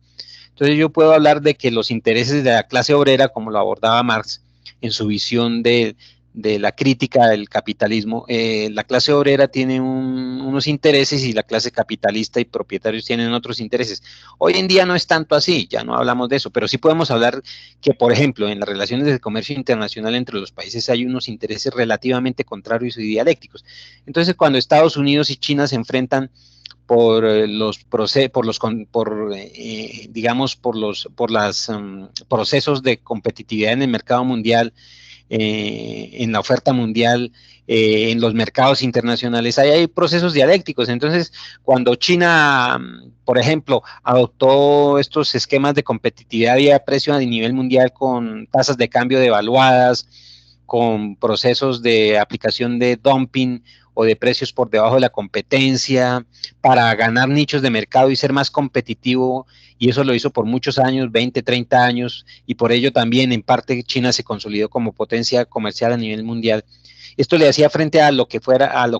Entonces, yo puedo hablar de que los intereses de la clase obrera, como lo abordaba Marx en su visión de la crítica del capitalismo, la clase obrera tiene unos intereses y la clase capitalista y propietarios tienen otros intereses. Hoy en día no es tanto así, ya no hablamos de eso, pero sí podemos hablar que, por ejemplo, en las relaciones de comercio internacional entre los países hay unos intereses relativamente contrarios y dialécticos. Entonces, cuando Estados Unidos y China se enfrentan por digamos, por los procesos de competitividad en el mercado mundial, en la oferta mundial, en los mercados internacionales, hay procesos dialécticos. Entonces, cuando China, por ejemplo, adoptó estos esquemas de competitividad y de precio a nivel mundial con tasas de cambio devaluadas, con procesos de aplicación de dumping o de precios por debajo de la competencia, para ganar nichos de mercado y ser más competitivo, y eso lo hizo por muchos años, 20, 30 años, y por ello también en parte China se consolidó como potencia comercial a nivel mundial. Esto le hacía frente a lo que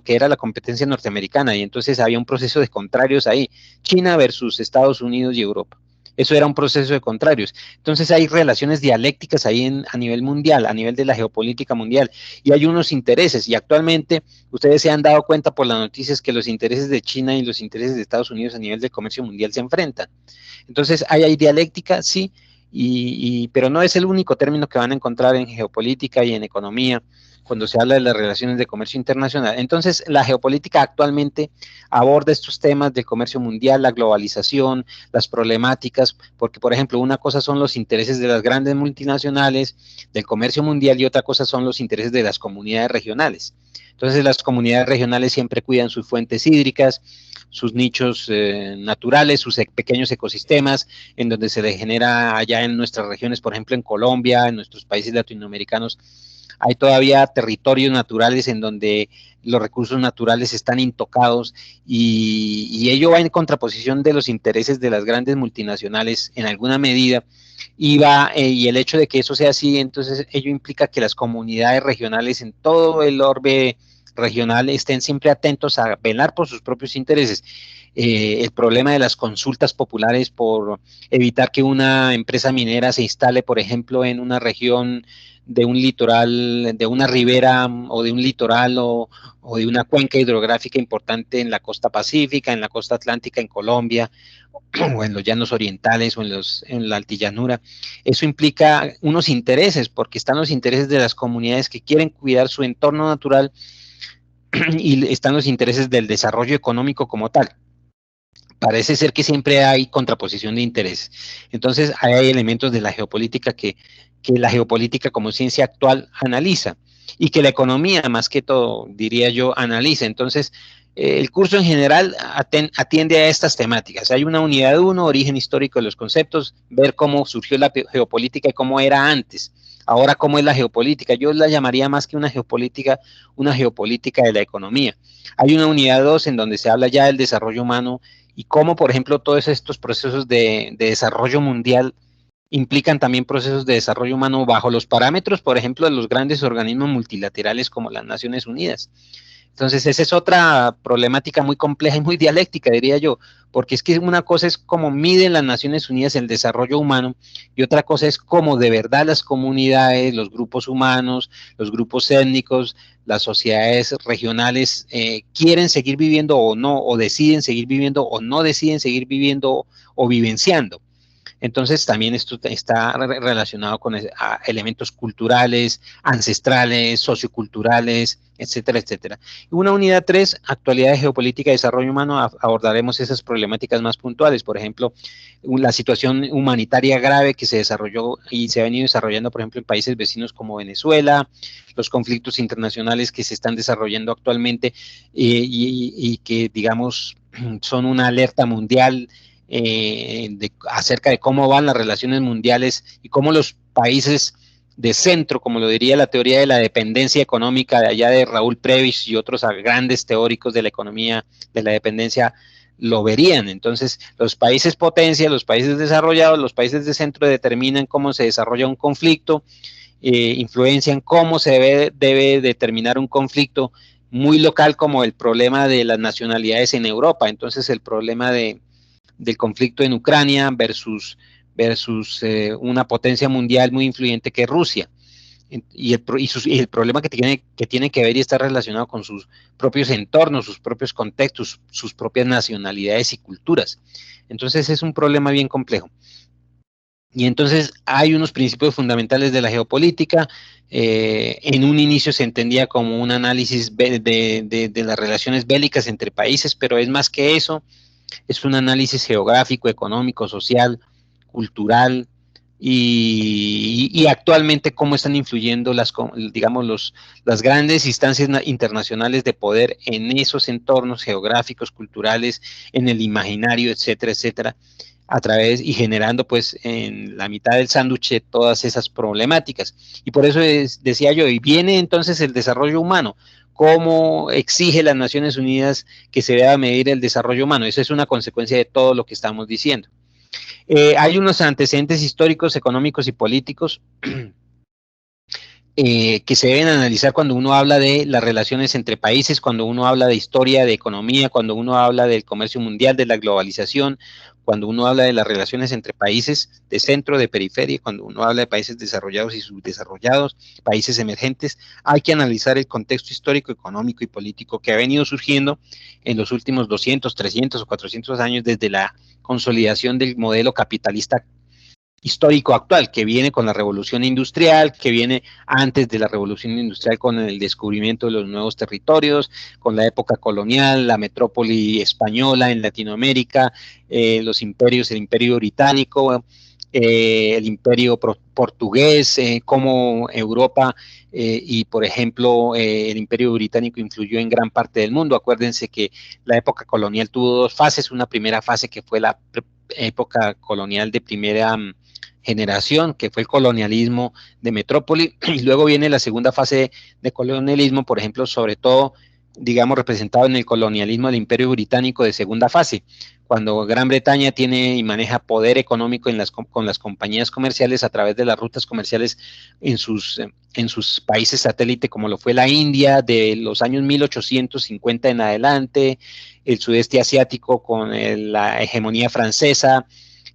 era la competencia norteamericana, y entonces había un proceso de contrarios ahí, China versus Estados Unidos y Europa. Eso era un proceso de contrarios. Entonces hay relaciones dialécticas ahí a nivel mundial, a nivel de la geopolítica mundial, y hay unos intereses, y actualmente ustedes se han dado cuenta por las noticias que los intereses de China y los intereses de Estados Unidos a nivel del comercio mundial se enfrentan. Entonces hay dialéctica, sí, pero no es el único término que van a encontrar en geopolítica y en economía cuando se habla de las relaciones de comercio internacional. Entonces, la geopolítica actualmente aborda estos temas del comercio mundial, la globalización, las problemáticas, porque, por ejemplo, una cosa son los intereses de las grandes multinacionales del comercio mundial y otra cosa son los intereses de las comunidades regionales. Entonces, las comunidades regionales siempre cuidan sus fuentes hídricas, sus nichos naturales, sus pequeños ecosistemas, en donde se le genera allá en nuestras regiones, por ejemplo, en Colombia, en nuestros países latinoamericanos, hay todavía territorios naturales en donde los recursos naturales están intocados y ello va en contraposición de los intereses de las grandes multinacionales en alguna medida y el hecho de que eso sea así, entonces ello implica que las comunidades regionales en todo el orbe regional estén siempre atentos a velar por sus propios intereses. El problema de las consultas populares por evitar que una empresa minera se instale, por ejemplo, en una región de un litoral, de una ribera o de un litoral o de una cuenca hidrográfica importante en la costa pacífica, en la costa atlántica, en Colombia, o en los llanos orientales o en la altillanura. Eso implica unos intereses, porque están los intereses de las comunidades que quieren cuidar su entorno natural y están los intereses del desarrollo económico como tal. Parece ser que siempre hay contraposición de intereses. Entonces, hay elementos de la geopolítica que la geopolítica como ciencia actual analiza y que la economía, más que todo, diría yo, analiza. Entonces, el curso en general atiende a estas temáticas. Hay una unidad 1, origen histórico de los conceptos, ver cómo surgió la geopolítica y cómo era antes. Ahora, ¿cómo es la geopolítica? Yo la llamaría más que una geopolítica de la economía. Hay una unidad 2 en donde se habla ya del desarrollo humano y cómo, por ejemplo, todos estos procesos de desarrollo mundial implican también procesos de desarrollo humano bajo los parámetros, por ejemplo, de los grandes organismos multilaterales como las Naciones Unidas. Entonces, esa es otra problemática muy compleja y muy dialéctica, diría yo, porque es que una cosa es cómo miden las Naciones Unidas el desarrollo humano y otra cosa es cómo de verdad las comunidades, los grupos humanos, los grupos étnicos, las sociedades regionales quieren seguir viviendo o no, o deciden seguir viviendo o no deciden seguir viviendo o vivenciando. Entonces también esto está relacionado con elementos culturales, ancestrales, socioculturales, etcétera, etcétera. Una unidad 3, actualidad geopolítica y desarrollo humano, abordaremos esas problemáticas más puntuales, por ejemplo, la situación humanitaria grave que se desarrolló y se ha venido desarrollando, por ejemplo, en países vecinos como Venezuela, los conflictos internacionales que se están desarrollando actualmente y que, digamos, son una alerta mundial acerca de cómo van las relaciones mundiales y cómo los países de centro, como lo diría la teoría de la dependencia económica de allá de Raúl Prebisch y otros grandes teóricos de la economía de la dependencia, lo verían. Entonces, los países potencia, los países desarrollados, los países de centro determinan cómo se desarrolla un conflicto, influencian cómo se debe determinar un conflicto muy local como el problema de las nacionalidades en Europa. Entonces, el problema del conflicto en Ucrania versus una potencia mundial muy influyente que es Rusia. Y el problema que tiene que ver y está relacionado con sus propios entornos, sus propios contextos, sus propias nacionalidades y culturas. Entonces es un problema bien complejo. Y entonces hay unos principios fundamentales de la geopolítica. En un inicio se entendía como un análisis de las relaciones bélicas entre países, pero es más que eso. Es un análisis geográfico, económico, social, cultural y actualmente cómo están influyendo las grandes instancias internacionales de poder en esos entornos geográficos, culturales, en el imaginario, etcétera, etcétera, a través y generando pues en la mitad del sándwich todas esas problemáticas. Y por eso decía yo, y viene entonces el desarrollo humano. ¿Cómo exige las Naciones Unidas que se deba medir el desarrollo humano? Eso es una consecuencia de todo lo que estamos diciendo. Hay unos antecedentes históricos, económicos y políticos que se deben analizar cuando uno habla de las relaciones entre países, cuando uno habla de historia, de economía, cuando uno habla del comercio mundial, de la globalización, cuando uno habla de las relaciones entre países de centro, de periferia, cuando uno habla de países desarrollados y subdesarrollados, países emergentes, hay que analizar el contexto histórico, económico y político que ha venido surgiendo en los últimos 200, 300 o 400 años desde la consolidación del modelo capitalista histórico actual, que viene con la revolución industrial, que viene antes de la revolución industrial con el descubrimiento de los nuevos territorios, con la época colonial, la metrópoli española en Latinoamérica, los imperios, el imperio británico, el imperio portugués, cómo Europa y, por ejemplo, el imperio británico influyó en gran parte del mundo. Acuérdense que la época colonial tuvo dos fases, una primera fase que fue la época colonial de primera generación, que fue el colonialismo de metrópoli, y luego viene la segunda fase de colonialismo, por ejemplo, sobre todo, digamos, representado en el colonialismo del Imperio Británico de segunda fase, cuando Gran Bretaña tiene y maneja poder económico con las compañías comerciales a través de las rutas comerciales en sus países satélite, como lo fue la India de los años 1850 en adelante, el sudeste asiático con la hegemonía francesa,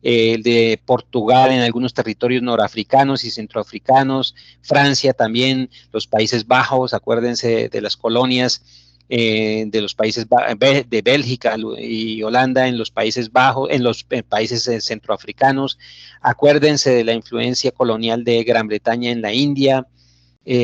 de Portugal en algunos territorios norafricanos y centroafricanos, Francia también, los Países Bajos, acuérdense de las colonias de los países de Bélgica y Holanda en los Países Bajos, en los países centroafricanos, acuérdense de la influencia colonial de Gran Bretaña en la India,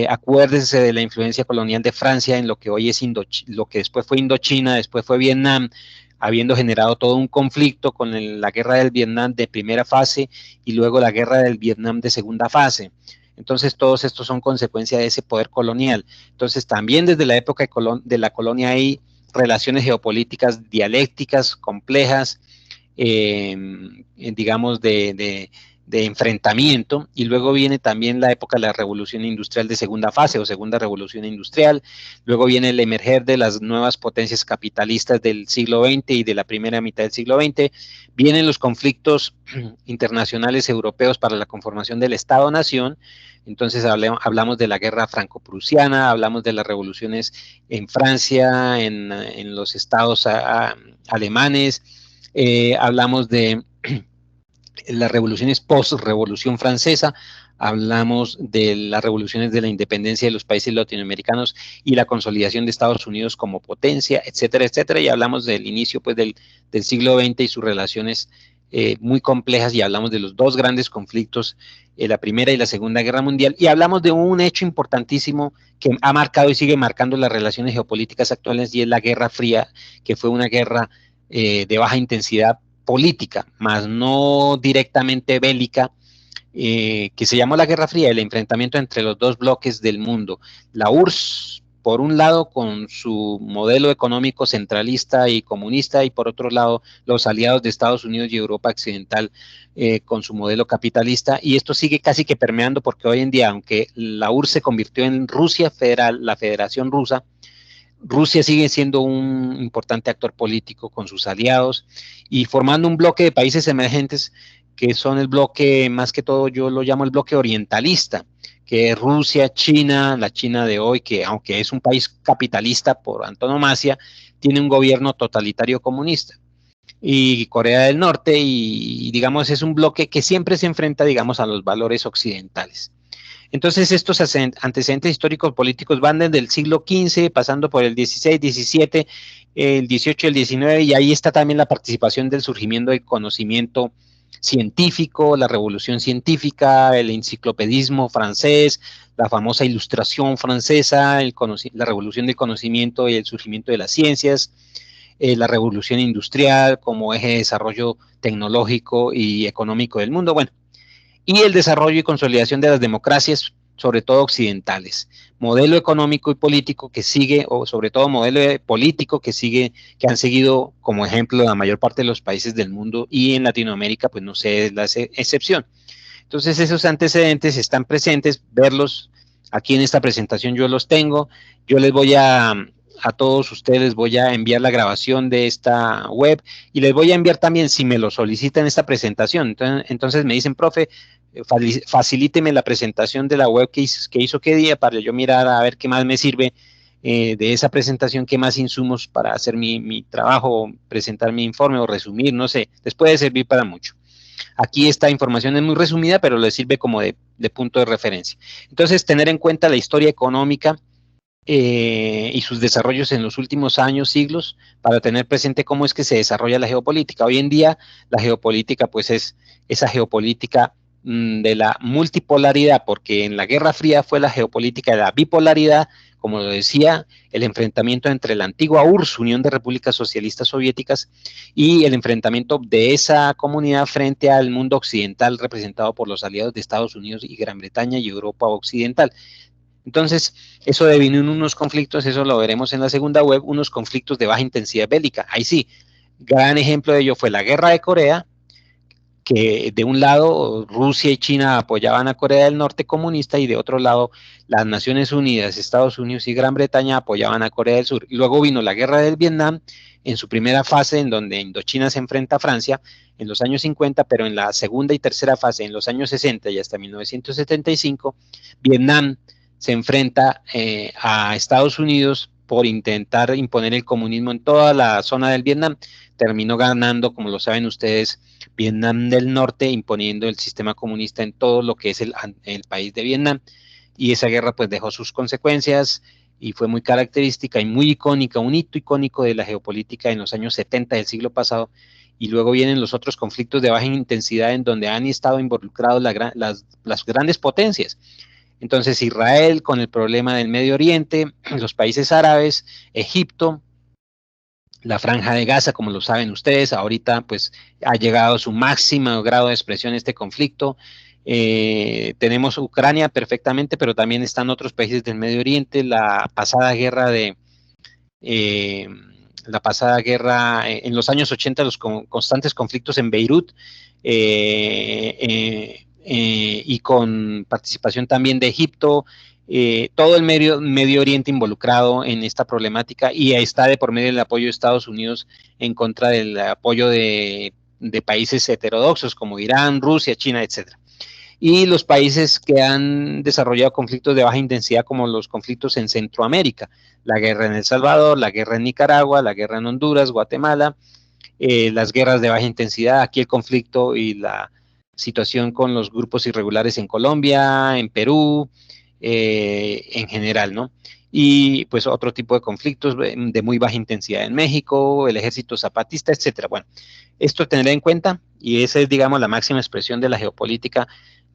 acuérdense de la influencia colonial de Francia en lo que hoy es lo que después fue Indochina, después fue Vietnam, habiendo generado todo un conflicto con la guerra del Vietnam de primera fase y luego la guerra del Vietnam de segunda fase. Entonces, todos estos son consecuencia de ese poder colonial. Entonces, también desde la época de la colonia hay relaciones geopolíticas dialécticas, complejas, digamos, enfrentamiento, y luego viene también la época de la revolución industrial de segunda fase o segunda revolución industrial, luego viene el emerger de las nuevas potencias capitalistas del siglo XX y de la primera mitad del siglo XX, vienen los conflictos internacionales europeos para la conformación del Estado-Nación. Entonces hablamos de la guerra franco-prusiana, hablamos de las revoluciones en Francia, en los estados alemanes, hablamos de las revoluciones post-revolución francesa, hablamos de las revoluciones de la independencia de los países latinoamericanos y la consolidación de Estados Unidos como potencia, etcétera, etcétera, y hablamos del inicio pues del siglo XX y sus relaciones muy complejas, y hablamos de los dos grandes conflictos, la Primera y la Segunda Guerra Mundial, y hablamos de un hecho importantísimo que ha marcado y sigue marcando las relaciones geopolíticas actuales, y es la Guerra Fría, que fue una guerra de baja intensidad política, más no directamente bélica, que se llamó la Guerra Fría, el enfrentamiento entre los dos bloques del mundo, la URSS por un lado con su modelo económico centralista y comunista, y por otro lado los aliados de Estados Unidos y Europa Occidental con su modelo capitalista, y esto sigue casi que permeando, porque hoy en día, aunque la URSS se convirtió en Rusia Federal, la Federación Rusa, Rusia sigue siendo un importante actor político con sus aliados y formando un bloque de países emergentes que son el bloque, más que todo yo lo llamo el bloque orientalista, que es Rusia, China, la China de hoy, que aunque es un país capitalista por antonomasia, tiene un gobierno totalitario comunista. Y Corea del Norte, y digamos es un bloque que siempre se enfrenta, digamos, a los valores occidentales. Entonces estos antecedentes históricos políticos van desde el siglo XV, pasando por el XVI, XVII, el XVIII, el XIX, y ahí está también la participación del surgimiento del conocimiento científico, la revolución científica, el enciclopedismo francés, la famosa ilustración francesa, la revolución del conocimiento y el surgimiento de las ciencias, la revolución industrial como eje de desarrollo tecnológico y económico del mundo. Bueno, y el desarrollo y consolidación de las democracias, sobre todo occidentales, modelo económico y político que sigue, o sobre todo modelo político que sigue, que han seguido como ejemplo la mayor parte de los países del mundo, y en Latinoamérica pues no sé, es la excepción. Entonces esos antecedentes están presentes, verlos aquí en esta presentación yo los tengo, yo les voy a todos ustedes voy a enviar la grabación de esta web, y les voy a enviar también, si me lo solicitan, esta presentación. Entonces me dicen, profe, facilíteme la presentación de la web que hizo qué día, para yo mirar a ver qué más me sirve de esa presentación, qué más insumos para hacer mi trabajo, presentar mi informe o resumir, no sé, les puede servir para mucho. Aquí esta información es muy resumida, pero les sirve como de punto de referencia. Entonces, tener en cuenta la historia económica y sus desarrollos en los últimos años, siglos, para tener presente cómo es que se desarrolla la geopolítica. Hoy en día, la geopolítica, pues es esa geopolítica de la multipolaridad, porque en la Guerra Fría fue la geopolítica de la bipolaridad, como lo decía, el enfrentamiento entre la antigua URSS, Unión de Repúblicas Socialistas Soviéticas, y el enfrentamiento de esa comunidad frente al mundo occidental representado por los aliados de Estados Unidos y Gran Bretaña y Europa Occidental. Entonces, eso devino en unos conflictos, eso lo veremos en la segunda web, unos conflictos de baja intensidad bélica. Ahí sí, gran ejemplo de ello fue la Guerra de Corea, que de un lado Rusia y China apoyaban a Corea del Norte comunista, y de otro lado las Naciones Unidas, Estados Unidos y Gran Bretaña apoyaban a Corea del Sur. Y luego vino la Guerra del Vietnam en su primera fase, en donde Indochina se enfrenta a Francia en los años 50, pero en la segunda y tercera fase, en los años 60 y hasta 1975, Vietnam se enfrenta a Estados Unidos por intentar imponer el comunismo en toda la zona del Vietnam. Terminó ganando, como lo saben ustedes, Vietnam del Norte, imponiendo el sistema comunista en todo lo que es el país de Vietnam, y esa guerra pues dejó sus consecuencias y fue muy característica y muy icónica, un hito icónico de la geopolítica en los años 70 del siglo pasado. Y luego vienen los otros conflictos de baja intensidad en donde han estado involucrados las grandes potencias. Entonces Israel con el problema del Medio Oriente, los países árabes, Egipto, la Franja de Gaza, como lo saben ustedes, ahorita pues ha llegado a su máximo grado de expresión este conflicto. Tenemos Ucrania perfectamente, pero también están otros países del Medio Oriente, la pasada guerra la pasada guerra, en los años 80, los constantes conflictos en Beirut, y con participación también de Egipto, todo el Medio Oriente involucrado en esta problemática, y está de por medio el apoyo de Estados Unidos en contra del apoyo de países heterodoxos como Irán, Rusia, China, etcétera. Y los países que han desarrollado conflictos de baja intensidad, como los conflictos en Centroamérica, la guerra en El Salvador, la guerra en Nicaragua, la guerra en Honduras, Guatemala, las guerras de baja intensidad, aquí el conflicto y la situación con los grupos irregulares en Colombia, en Perú, en general, ¿no? Y pues otro tipo de conflictos de muy baja intensidad en México, el ejército zapatista, etcétera. Bueno, esto tener en cuenta, y esa es, digamos, la máxima expresión de la geopolítica,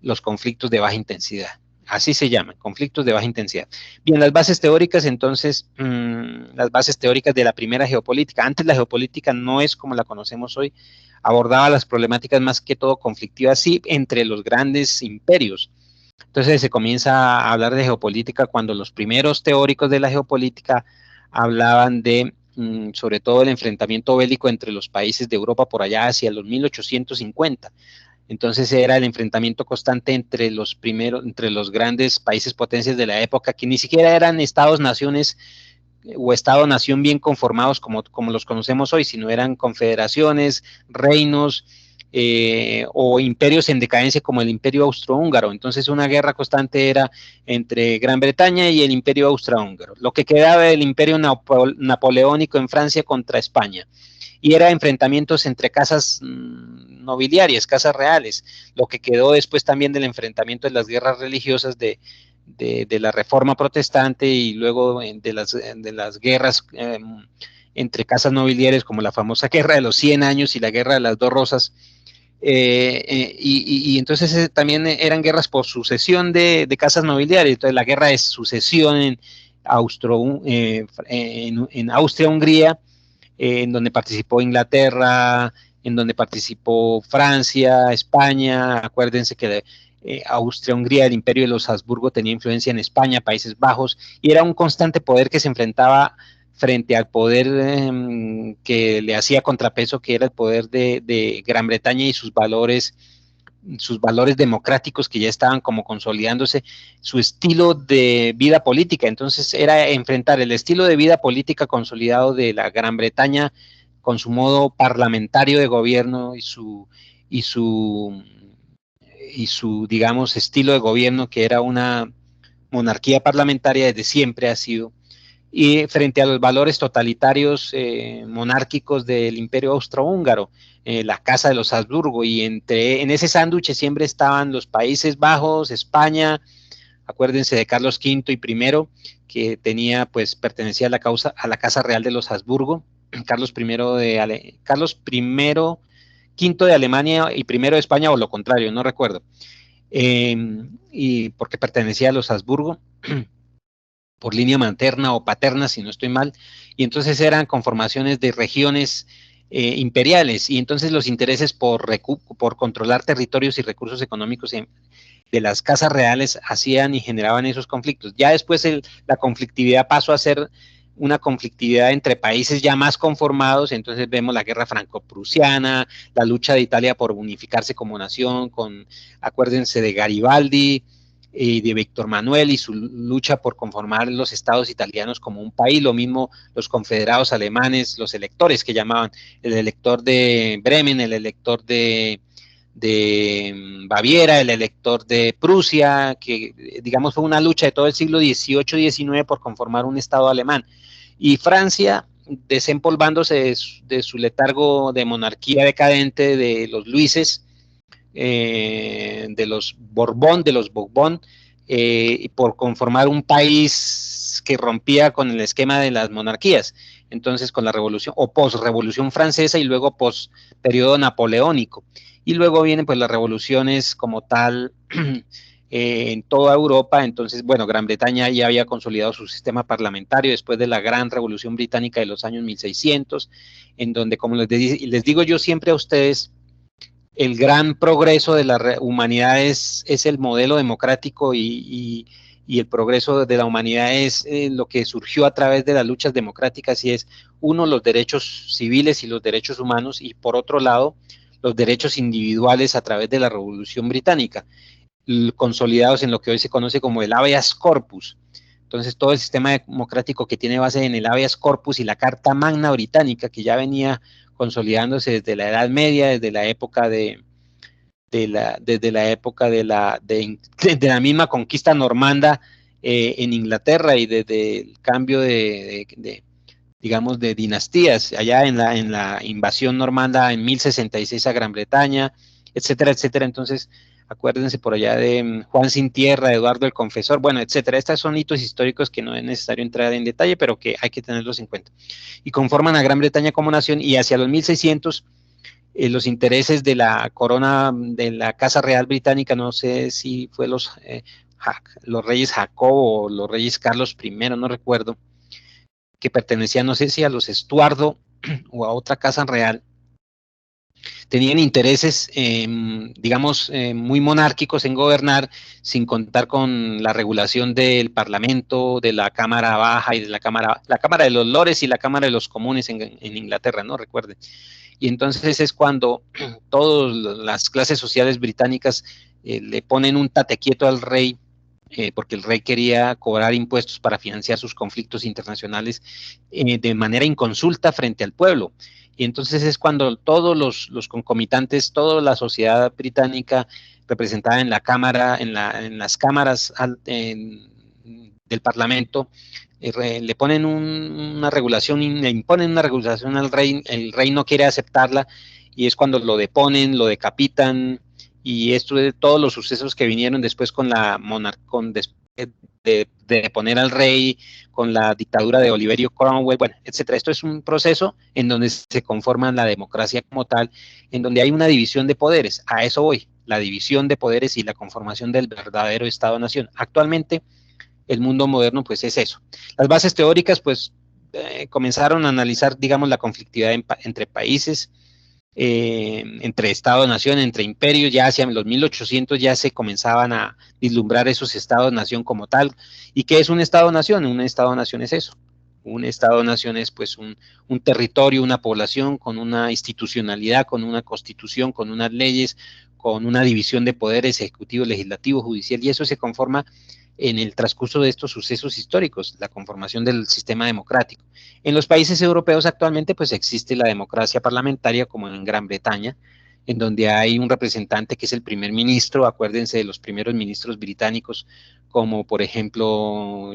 los conflictos de baja intensidad. Así se llaman, conflictos de baja intensidad. Bien, las bases teóricas, entonces, las bases teóricas de la primera geopolítica. Antes la geopolítica no es como la conocemos hoy, abordaba las problemáticas más que todo conflictivas, sí, entre los grandes imperios. Entonces se comienza a hablar de geopolítica cuando los primeros teóricos de la geopolítica hablaban de, sobre todo, el enfrentamiento bélico entre los países de Europa por allá hacia los 1850. Entonces era el enfrentamiento constante entre los grandes países potencias de la época, que ni siquiera eran estados-naciones o estado-nación bien conformados como los conocemos hoy, sino eran confederaciones, reinos, o imperios en decadencia como el Imperio Austrohúngaro. Entonces una guerra constante era entre Gran Bretaña y el Imperio Austrohúngaro, lo que quedaba del Imperio Napoleónico en Francia contra España, y era enfrentamientos entre casas nobiliarias, casas reales, lo que quedó después también del enfrentamiento de las guerras religiosas de la Reforma Protestante, y luego de las guerras entre casas nobiliarias, como la famosa Guerra de los 100 años y la Guerra de las Dos Rosas. Y entonces también eran guerras por sucesión de casas nobiliarias. Entonces la guerra de sucesión en Austria-Hungría, en donde participó Inglaterra, en donde participó Francia, España. Acuérdense que Austria-Hungría, el imperio de los Habsburgo, tenía influencia en España, Países Bajos, y era un constante poder que se enfrentaba frente al poder que le hacía contrapeso, que era el poder de Gran Bretaña y sus valores democráticos que ya estaban como consolidándose, su estilo de vida política. Entonces era enfrentar el estilo de vida política consolidado de la Gran Bretaña con su modo parlamentario de gobierno y su digamos, estilo de gobierno, que era una monarquía parlamentaria desde siempre ha sido, y frente a los valores totalitarios monárquicos del Imperio Austrohúngaro, la Casa de los Habsburgo, y en ese sándwich siempre estaban los Países Bajos, España. Acuérdense de Carlos V y I, que pertenecía a la Casa Real de los Habsburgo. Carlos I, V de Alemania y I de España, o lo contrario, no recuerdo, y porque pertenecía a los Habsburgo por línea materna o paterna, si no estoy mal, y entonces eran conformaciones de regiones imperiales, y entonces los intereses por controlar territorios y recursos económicos de las casas reales hacían y generaban esos conflictos. Ya después la conflictividad pasó a ser una conflictividad entre países ya más conformados. Entonces vemos la guerra franco-prusiana, la lucha de Italia por unificarse como nación, acuérdense de Garibaldi y de Víctor Manuel y su lucha por conformar los estados italianos como un país. Lo mismo los confederados alemanes, los electores que llamaban, el elector de Bremen, el elector de Baviera, el elector de Prusia, que digamos fue una lucha de todo el siglo XVIII-XIX por conformar un estado alemán. Y Francia, desempolvándose de su letargo de monarquía decadente de los Luises, de los Borbón, por conformar un país que rompía con el esquema de las monarquías. Entonces, con la revolución o post-revolución francesa, y luego post-periodo napoleónico. Y luego vienen pues las revoluciones como tal en toda Europa. Entonces, bueno, Gran Bretaña ya había consolidado su sistema parlamentario después de la gran revolución británica de los años 1600, en donde, como les digo yo siempre a ustedes, el gran progreso de la humanidad es el modelo democrático y y el progreso de la humanidad es lo que surgió a través de las luchas democráticas, y es, uno, los derechos civiles y los derechos humanos, y por otro lado, los derechos individuales a través de la Revolución Británica, consolidados en lo que hoy se conoce como el habeas corpus. Entonces, todo el sistema democrático que tiene base en el habeas corpus y la Carta Magna Británica, que ya venía consolidándose desde la Edad Media, desde la época de la misma conquista normanda en Inglaterra, y desde el cambio digamos, de dinastías, allá en la invasión normanda en 1066 a Gran Bretaña, etcétera, etcétera. Entonces, acuérdense por allá de Juan Sin Tierra, Eduardo el Confesor, bueno, etcétera. Estos son hitos históricos que no es necesario entrar en detalle, pero que hay que tenerlos en cuenta. Y conforman a Gran Bretaña como nación, y hacia los 1600, los intereses de la corona, de la Casa Real Británica, no sé si fue los reyes Jacobo o los reyes Carlos I, no recuerdo, que pertenecían, no sé si a los Estuardo o a otra casa real, tenían intereses, digamos, muy monárquicos en gobernar, sin contar con la regulación del Parlamento, de la Cámara Baja y de la Cámara de los Lores y la Cámara de los Comunes en Inglaterra, ¿no? Recuerden. Y entonces es cuando todas las clases sociales británicas le ponen un tate quieto al rey, porque el rey quería cobrar impuestos para financiar sus conflictos internacionales de manera inconsulta frente al pueblo. Y entonces es cuando todos los concomitantes, toda la sociedad británica representada en la Cámara, en las cámaras del Parlamento, le ponen una regulación, le imponen una regulación al rey, el rey no quiere aceptarla, y es cuando lo deponen, lo decapitan, y esto de todos los sucesos que vinieron después con la de deponer al rey, con la dictadura de Oliverio Cromwell, bueno, etcétera. Esto es un proceso en donde se conforma la democracia como tal, en donde hay una división de poderes. A eso voy, la división de poderes y la conformación del verdadero Estado-nación. Actualmente, el mundo moderno, pues es eso. Las bases teóricas, pues, comenzaron a analizar, digamos, la conflictividad entre países, entre Estado-nación, entre imperios. Ya hacia los 1800 ya se comenzaban a vislumbrar esos Estados-nación como tal. ¿Y qué es un Estado-nación? Un Estado-nación es eso. Un Estado-nación es pues un territorio, una población con una institucionalidad, con una constitución, con unas leyes, con una división de poderes ejecutivo, legislativo, judicial, y eso se conforma en el transcurso de estos sucesos históricos, la conformación del sistema democrático. En los países europeos actualmente pues existe la democracia parlamentaria, como en Gran Bretaña, en donde hay un representante que es el primer ministro. Acuérdense de los primeros ministros británicos, como por ejemplo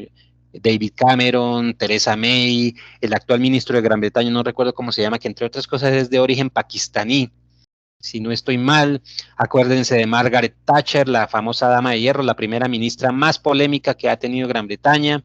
David Cameron, Theresa May, el actual ministro de Gran Bretaña, no recuerdo cómo se llama, que entre otras cosas es de origen pakistaní, si no estoy mal. Acuérdense de Margaret Thatcher, la famosa dama de hierro, la primera ministra más polémica que ha tenido Gran Bretaña,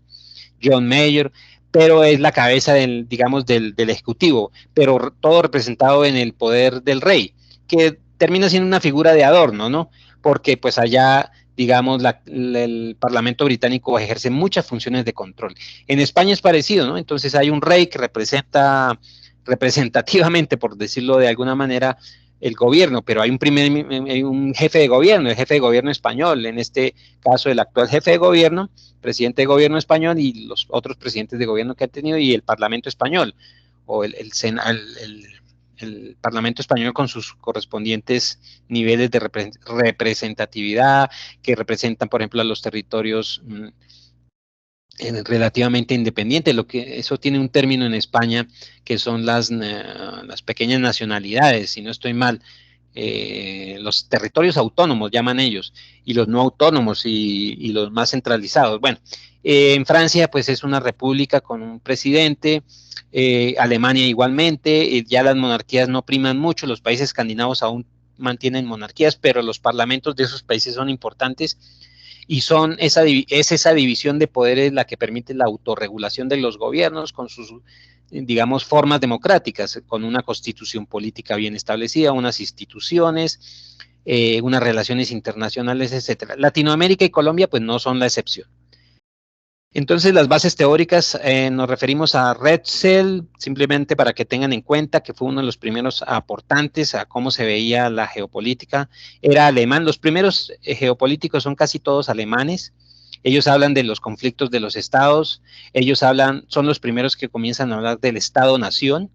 John Major, pero es la cabeza digamos, del ejecutivo, pero todo representado en el poder del rey, que termina siendo una figura de adorno, ¿no? Porque pues allá, digamos, el Parlamento británico ejerce muchas funciones de control. En España es parecido, ¿no? Entonces hay un rey que representa representativamente, por decirlo de alguna manera, el gobierno, pero hay un jefe de gobierno, el jefe de gobierno español, en este caso el actual jefe de gobierno, presidente de gobierno español, y los otros presidentes de gobierno que han tenido, y el Parlamento español, o el Parlamento español con sus correspondientes niveles de representatividad, que representan, por ejemplo, a los territorios relativamente independientes. Eso tiene un término en España, que son las pequeñas nacionalidades, si no estoy mal, los territorios autónomos llaman ellos, y los no autónomos, y los más centralizados. Bueno, en Francia pues es una república con un presidente, Alemania igualmente, ya las monarquías no priman mucho, los países escandinavos aún mantienen monarquías, pero los parlamentos de esos países son importantes, y es esa división de poderes la que permite la autorregulación de los gobiernos con sus, digamos, formas democráticas, con una constitución política bien establecida, unas instituciones, unas relaciones internacionales, etcétera. Latinoamérica y Colombia pues no son la excepción. Entonces, las bases teóricas, nos referimos a Retzel, simplemente para que tengan en cuenta que fue uno de los primeros aportantes a cómo se veía la geopolítica. Era alemán. Los primeros geopolíticos son casi todos alemanes. Ellos hablan de los conflictos de los estados, son los primeros que comienzan a hablar del Estado-Nación,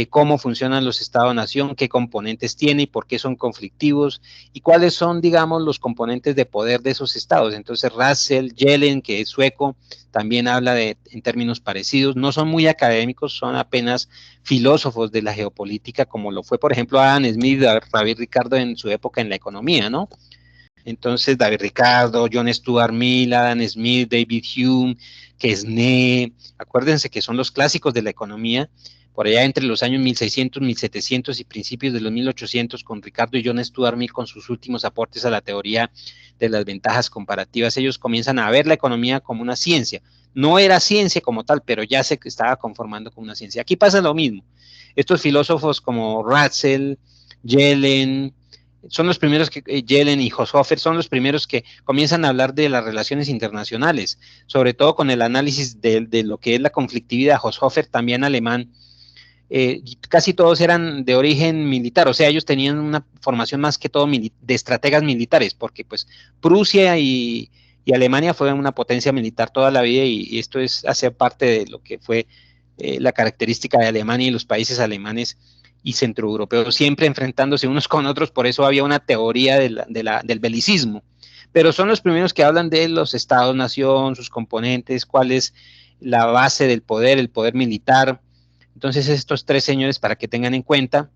cómo funcionan los Estados-Nación, qué componentes tiene y por qué son conflictivos y cuáles son, digamos, los componentes de poder de esos estados. Entonces Russell, Yellen, que es sueco, también habla en términos parecidos. No son muy académicos, son apenas filósofos de la geopolítica, como lo fue, por ejemplo, Adam Smith, David Ricardo en su época en la economía, ¿no? Entonces, David Ricardo, John Stuart Mill, Adam Smith, David Hume, Quesnay, acuérdense que son los clásicos de la economía, por allá entre los años 1600, 1700 y principios de los 1800, con Ricardo y John Stuart Mill, con sus últimos aportes a la teoría de las ventajas comparativas, ellos comienzan a ver la economía como una ciencia. No era ciencia como tal, pero ya se estaba conformando como una ciencia. Aquí pasa lo mismo. Estos filósofos como Russell, Yellen, son los primeros Yellen y Haushofer son los primeros que comienzan a hablar de las relaciones internacionales, sobre todo con el análisis de lo que es la conflictividad. Haushofer, también alemán, casi todos eran de origen militar, o sea, ellos tenían una formación más que todo de estrategas militares, porque pues Prusia y Alemania fue una potencia militar toda la vida y esto hace parte de lo que fue la característica de Alemania y los países alemanes y centroeuropeos, siempre enfrentándose unos con otros, por eso había una teoría del belicismo. Pero son los primeros que hablan de los estados-nación, sus componentes, cuál es la base del poder, el poder militar. Entonces estos tres señores, para que tengan en cuenta,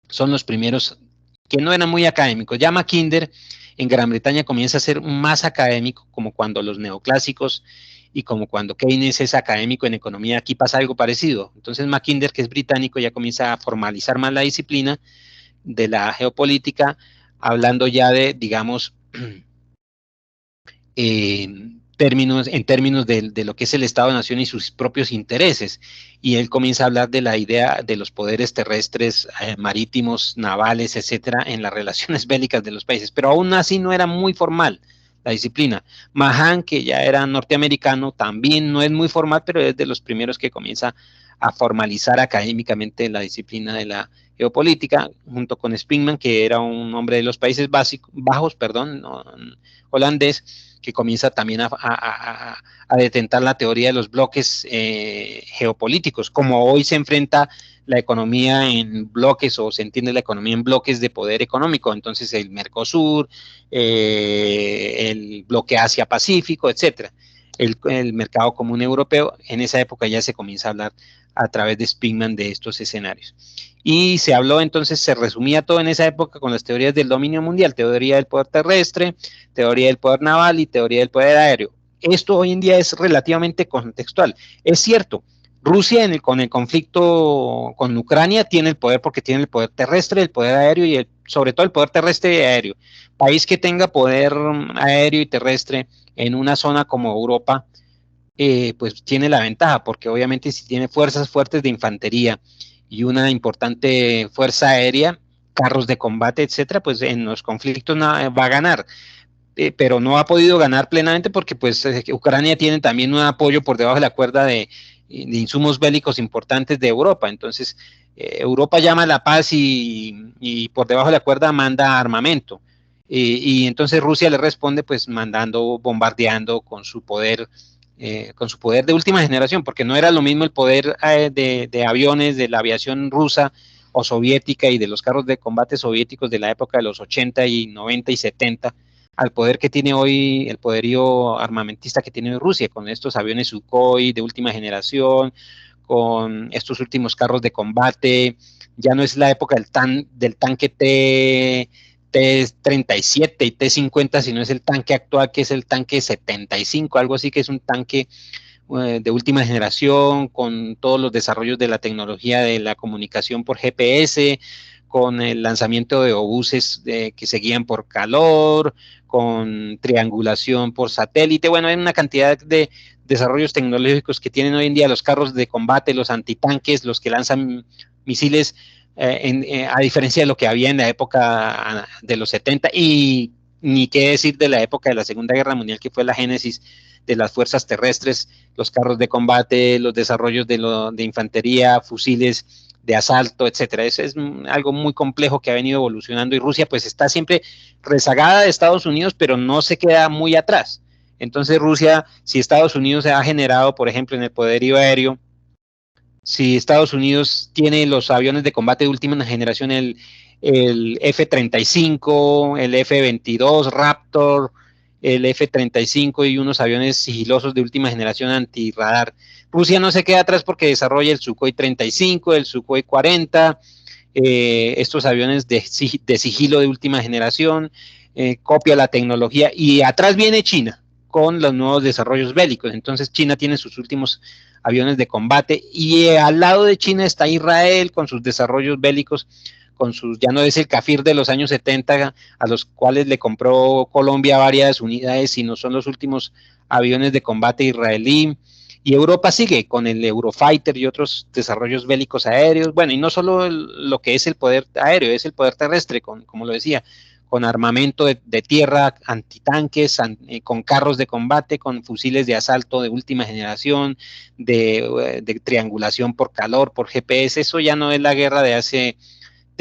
son los primeros que no eran muy académicos. Ya Mackinder en Gran Bretaña comienza a ser más académico, como cuando los neoclásicos y como cuando Keynes es académico en economía, aquí pasa algo parecido. Entonces Mackinder, que es británico, ya comienza a formalizar más la disciplina de la geopolítica, hablando ya de, digamos, en términos de lo que es el Estado-Nación y sus propios intereses. Y él comienza a hablar de la idea de los poderes terrestres, marítimos, navales, etcétera, en las relaciones bélicas de los países. Pero aún así no era muy formal la disciplina. Mahan, que ya era norteamericano, también no es muy formal, pero es de los primeros que comienza a formalizar académicamente la disciplina de la geopolítica, junto con Spingman, que era un hombre de los Países Bajos, holandés, que comienza también a detentar la teoría de los bloques geopolíticos, como hoy se enfrenta la economía en bloques, o se entiende la economía en bloques de poder económico. Entonces el Mercosur, el bloque Asia-Pacífico, etcétera, el mercado común europeo. En esa época ya se comienza a hablar a través de Spingman de estos escenarios. Y se habló, entonces se resumía todo en esa época con las teorías del dominio mundial, teoría del poder terrestre, teoría del poder naval y teoría del poder aéreo. Esto hoy en día es relativamente contextual. Es cierto, Rusia con el conflicto con Ucrania tiene el poder, porque tiene el poder terrestre, el poder aéreo y sobre todo el poder terrestre y aéreo. País que tenga poder aéreo y terrestre en una zona como Europa, pues tiene la ventaja, porque obviamente si tiene fuerzas fuertes de infantería y una importante fuerza aérea, carros de combate, etcétera, pues en los conflictos va a ganar. Pero no ha podido ganar plenamente porque pues Ucrania tiene también un apoyo por debajo de la cuerda de insumos bélicos importantes de Europa. Entonces Europa llama a la paz y por debajo de la cuerda manda armamento. Y entonces Rusia le responde pues mandando, bombardeando con su poder de última generación, porque no era lo mismo el poder de aviones de la aviación rusa o soviética y de los carros de combate soviéticos de la época de los 80 y 90 y 70 al poder que tiene hoy, el poderío armamentista que tiene Rusia, con estos aviones Sukhoi de última generación, con estos últimos carros de combate. Ya no es la época del tanque T-37 y T-50, sino es el tanque actual, que es el tanque 75, algo así, que es un tanque de última generación, con todos los desarrollos de la tecnología de la comunicación por GPS, con el lanzamiento de obuses que se guían por calor, con triangulación por satélite. Bueno, hay una cantidad de desarrollos tecnológicos que tienen hoy en día los carros de combate, los antitanques, los que lanzan misiles, a diferencia de lo que había en la época de los 70, y ni qué decir de la época de la Segunda Guerra Mundial, que fue la génesis de las fuerzas terrestres, los carros de combate, los desarrollos de infantería, fusiles de asalto, etcétera. Eso es algo muy complejo que ha venido evolucionando, y Rusia pues está siempre rezagada de Estados Unidos, pero no se queda muy atrás. Entonces Rusia, si Estados Unidos se ha generado, por ejemplo, en el poderío aéreo, si Estados Unidos tiene los aviones de combate de última generación, el F-35, el F-22 Raptor, el F-35 y unos aviones sigilosos de última generación antirradar. Rusia no se queda atrás porque desarrolla el Sukhoi 35, el Sukhoi 40, estos aviones de sigilo de última generación, copia la tecnología, y atrás viene China con los nuevos desarrollos bélicos. Entonces China tiene sus últimos aviones de combate, y al lado de China está Israel con sus desarrollos bélicos, con sus, ya no es el Kafir de los años 70, a los cuales le compró Colombia varias unidades, sino son los últimos aviones de combate israelí. Y Europa sigue con el Eurofighter y otros desarrollos bélicos aéreos. Bueno, y no solo lo que es el poder aéreo, es el poder terrestre, como lo decía, con armamento de tierra, antitanques, con carros de combate, con fusiles de asalto de última generación, de triangulación por calor, por GPS. Eso ya no es la guerra de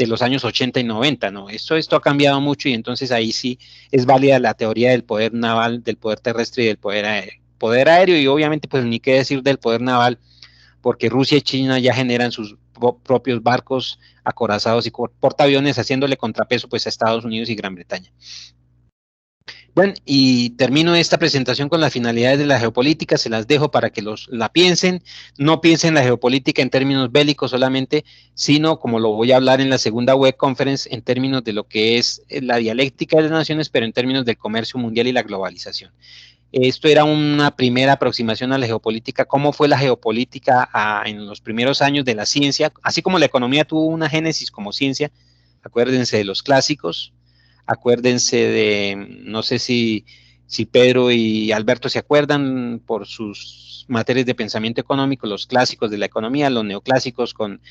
los años 80 y 90, ¿no? Esto ha cambiado mucho, y entonces ahí sí es válida la teoría del poder naval, del poder terrestre y del poder aéreo. Poder aéreo, y obviamente pues ni qué decir del poder naval, porque Rusia y China ya generan sus propios barcos acorazados y portaaviones, haciéndole contrapeso pues a Estados Unidos y Gran Bretaña. Bueno, y termino esta presentación con las finalidades de la geopolítica, se las dejo para que la piensen. No piensen la geopolítica en términos bélicos solamente, sino, como lo voy a hablar en la segunda web conference, en términos de lo que es la dialéctica de las naciones, pero en términos del comercio mundial y la globalización. Esto era una primera aproximación a la geopolítica, cómo fue la geopolítica en los primeros años de la ciencia, así como la economía tuvo una génesis como ciencia. Acuérdense de los clásicos, acuérdense de, no sé si Pedro y Alberto se acuerdan por sus materias de pensamiento económico, los clásicos de la economía, los neoclásicos con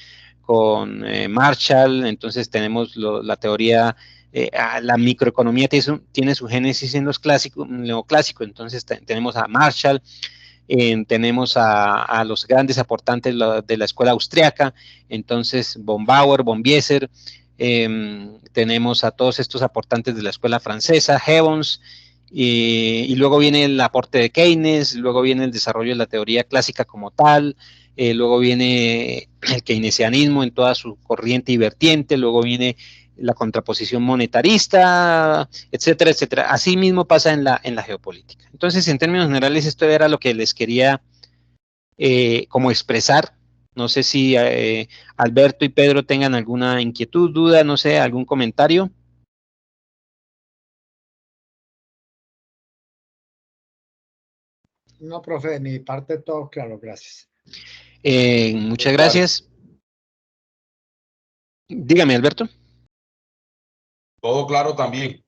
Marshall. Entonces tenemos la teoría, la microeconomía tiene su génesis en los neoclásicos. Entonces tenemos a Marshall, tenemos a los grandes aportantes de la escuela austriaca, entonces von Bauer, von Wieser, tenemos a todos estos aportantes de la escuela francesa, Hebons, y luego viene el aporte de Keynes, luego viene el desarrollo de la teoría clásica como tal, luego viene el keynesianismo en toda su corriente y vertiente, luego viene la contraposición monetarista, etcétera, etcétera. Así mismo pasa en la geopolítica. Entonces, en términos generales, esto era lo que les quería como expresar. No sé si Alberto y Pedro tengan alguna inquietud, duda, no sé, algún comentario. No, profe, de mi parte todo claro, gracias. Muchas gracias. Dígame, Alberto. Todo claro también.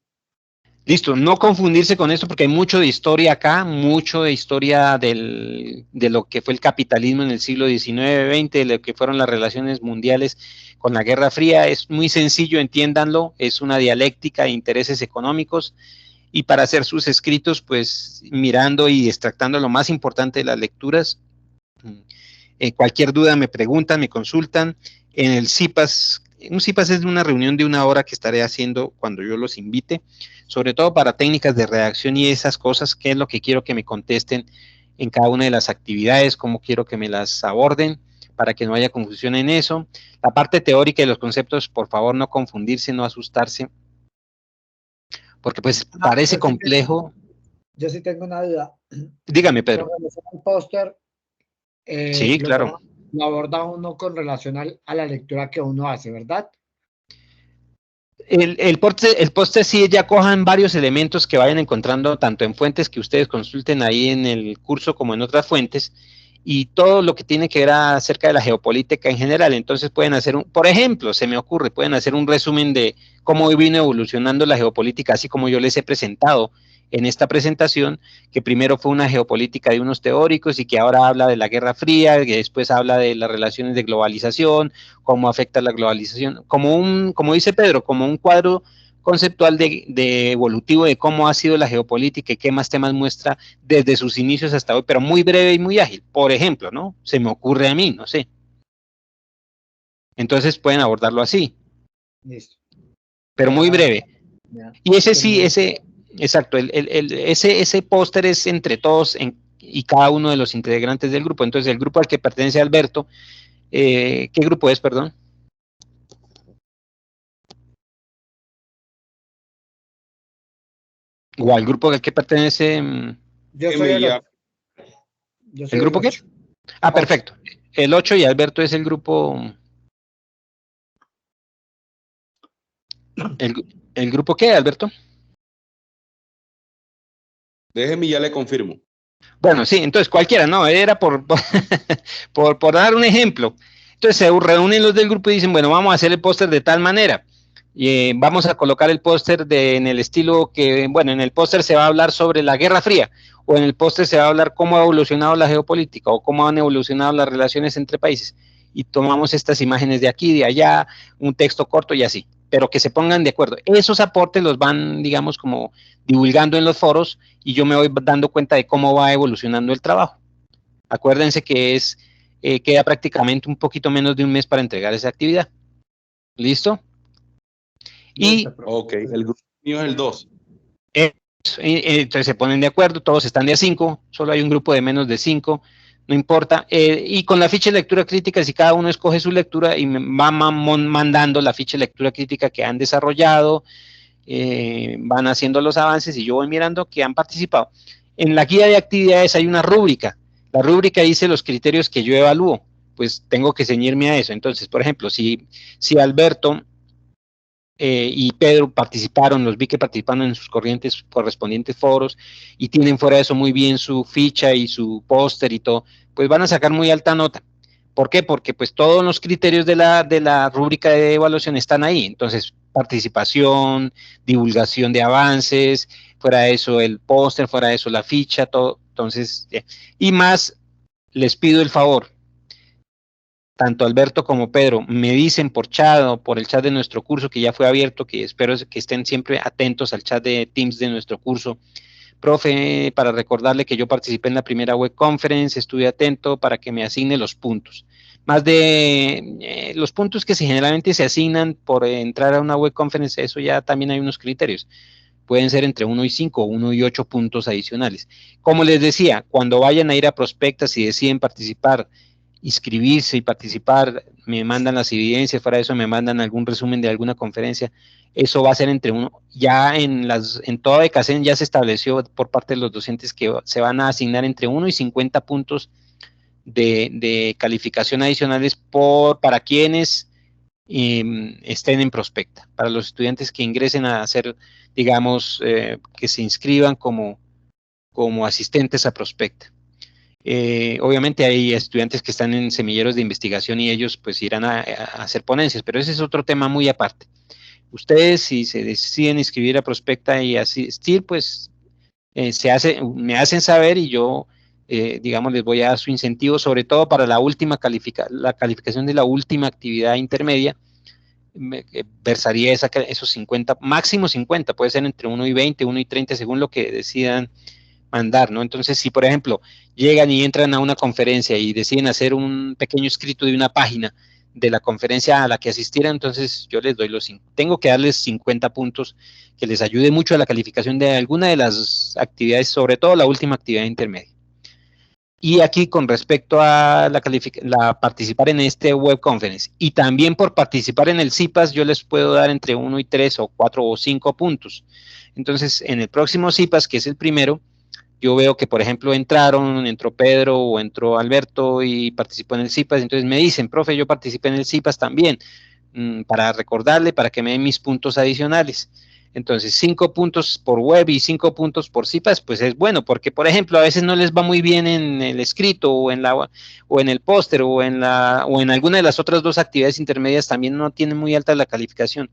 Listo, no confundirse con esto porque hay mucho de historia acá, mucho de historia de lo que fue el capitalismo en el siglo XIX-XX, de lo que fueron las relaciones mundiales con la Guerra Fría. Es muy sencillo, entiéndanlo, es una dialéctica de intereses económicos, y para hacer sus escritos, pues mirando y extractando lo más importante de las lecturas. Cualquier duda me preguntan, me consultan. En el CIPAS, un CIPAS es una reunión de 1 hora que estaré haciendo cuando yo los invite, sobre todo para técnicas de redacción y esas cosas, qué es lo que quiero que me contesten en cada una de las actividades, cómo quiero que me las aborden, para que no haya confusión en eso. La parte teórica de los conceptos, por favor, no confundirse, no asustarse, porque pues parece complejo. Yo sí tengo una duda. Dígame, Pedro. El póster, sí, claro. Lo aborda uno con relación a la lectura que uno hace, ¿verdad? El póster sí, ya cojan varios elementos que vayan encontrando tanto en fuentes que ustedes consulten ahí en el curso como en otras fuentes, y todo lo que tiene que ver acerca de la geopolítica en general. Entonces pueden hacer por ejemplo, se me ocurre, pueden hacer un resumen de cómo vino evolucionando la geopolítica, así como yo les he presentado en esta presentación, que primero fue una geopolítica de unos teóricos y que ahora habla de la Guerra Fría, que después habla de las relaciones de globalización, cómo afecta la globalización, como dice Pedro, como un cuadro conceptual de evolutivo de cómo ha sido la geopolítica y qué más temas muestra desde sus inicios hasta hoy, pero muy breve y muy ágil. Por ejemplo, ¿no? Se me ocurre a mí, no sé. Entonces pueden abordarlo así. Listo. Pero muy breve. Y ese sí, exacto, ese póster es entre todos y cada uno de los integrantes del grupo. Entonces, el grupo al que pertenece Alberto, ¿qué grupo es, perdón? O al grupo al que pertenece, Yo soy el ya. 8. Yo soy ¿el el grupo qué? 8. Ah, 8. perfecto. El 8 y Alberto es el grupo. ¿El grupo qué, Alberto? Déjeme, ya le confirmo. Bueno, sí, entonces cualquiera, no, era por dar un ejemplo. Entonces se reúnen los del grupo y dicen, bueno, vamos a hacer el póster de tal manera. Y vamos a colocar el póster en el estilo que, bueno, en el póster se va a hablar sobre la Guerra Fría, o en el póster se va a hablar cómo ha evolucionado la geopolítica, o cómo han evolucionado las relaciones entre países. Y tomamos estas imágenes de aquí, de allá, un texto corto y así, pero que se pongan de acuerdo. Esos aportes los van, digamos, como divulgando en los foros y yo me voy dando cuenta de cómo va evolucionando el trabajo. Acuérdense que queda prácticamente un poquito menos de un mes para entregar esa actividad. ¿Listo? Y Ok, el grupo mío es el 2. entonces se ponen de acuerdo, todos están de a 5, solo hay un grupo de menos de 5, no importa. Y con la ficha de lectura crítica, si cada uno escoge su lectura y me va mandando la ficha de lectura crítica que han desarrollado, van haciendo los avances y yo voy mirando que han participado. En la guía de actividades hay una rúbrica. La rúbrica dice los criterios que yo evalúo. Pues tengo que ceñirme a eso. Entonces, por ejemplo, si Alberto y Pedro participaron, los vi que participaron en sus correspondientes foros y tienen fuera de eso muy bien su ficha y su póster y todo, pues van a sacar muy alta nota. ¿Por qué? Porque pues todos los criterios de la rúbrica de evaluación están ahí. Entonces, participación, divulgación de avances, fuera de eso el póster, fuera de eso la ficha, todo. Entonces, y más, les pido el favor, tanto Alberto como Pedro me dicen por chat o por el chat de nuestro curso que ya fue abierto, que espero que estén siempre atentos al chat de Teams de nuestro curso. Profe, para recordarle que yo participé en la primera web conference, estuve atento para que me asigne los puntos. Más de los puntos que generalmente se asignan por entrar a una web conference, eso ya también hay unos criterios. Pueden ser entre 1 y 5, 1 y 8 puntos adicionales. Como les decía, cuando vayan a ir a prospectas y deciden participar, inscribirse y participar, me mandan las evidencias, para eso me mandan algún resumen de alguna conferencia, eso va a ser entre uno, ya en toda ECACEN ya se estableció por parte de los docentes que se van a asignar entre 1 y 50 puntos de calificación adicionales para quienes estén en prospecta, para los estudiantes que ingresen a hacer, digamos, que se inscriban como asistentes a prospecta. Obviamente hay estudiantes que están en semilleros de investigación y ellos pues irán a hacer ponencias, pero ese es otro tema muy aparte. Ustedes si se deciden inscribir a prospecta y asistir, pues me hacen saber y yo, digamos, les voy a dar su incentivo, sobre todo para la calificación de la última actividad intermedia, versaría esos 50, máximo 50, puede ser entre 1 y 20, 1 y 30, según lo que decidan mandar, ¿no? Entonces, si por ejemplo llegan y entran a una conferencia y deciden hacer un pequeño escrito de una página de la conferencia a la que asistieran, entonces yo les doy tengo que darles 50 puntos que les ayude mucho a la calificación de alguna de las actividades, sobre todo la última actividad intermedia. Y aquí con respecto a participar en este web conference y también por participar en el CIPAS, yo les puedo dar entre 1 y 3 o 4 o 5 puntos. Entonces, en el próximo CIPAS, que es el primero, yo veo que, por ejemplo, entró Pedro o entró Alberto y participó en el CIPAS, entonces me dicen, profe, yo participé en el CIPAS también, para recordarle, para que me den mis puntos adicionales. Entonces, 5 puntos por web y 5 puntos por CIPAS, pues es bueno, porque, por ejemplo, a veces no les va muy bien en el escrito o en el póster o en alguna de las otras dos actividades intermedias, también no tienen muy alta la calificación.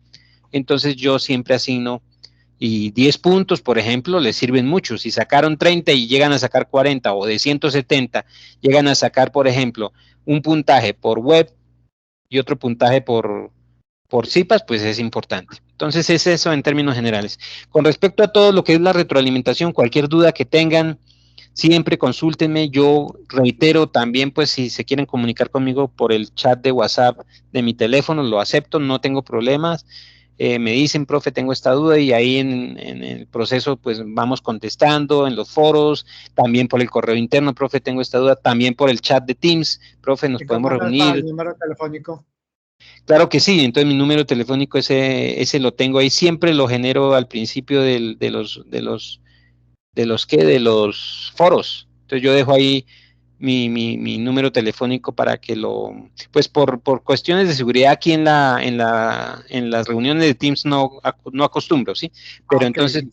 Entonces, yo siempre asigno y 10 puntos, por ejemplo, les sirven mucho. Si sacaron 30 y llegan a sacar 40 o de 170 llegan a sacar, por ejemplo, un puntaje por web y otro puntaje por CIPAS, pues es importante. Entonces es eso en términos generales. Con respecto a todo lo que es la retroalimentación, cualquier duda que tengan, siempre consúltenme. Yo reitero también, pues si se quieren comunicar conmigo por el chat de WhatsApp de mi teléfono, lo acepto, no tengo problemas. me dicen, profe, tengo esta duda, y ahí en el proceso pues vamos contestando en los foros, también por el correo interno, profe, tengo esta duda, también por el chat de Teams, profe, nos ¿Y cómo podemos haces para el reunir. número telefónico? Claro que sí, entonces mi número telefónico ese lo tengo ahí, siempre lo genero al principio de los foros. Entonces yo dejo ahí mi número telefónico para que pues por cuestiones de seguridad aquí en las reuniones de Teams no acostumbro, ¿sí? Pero Ok, entonces,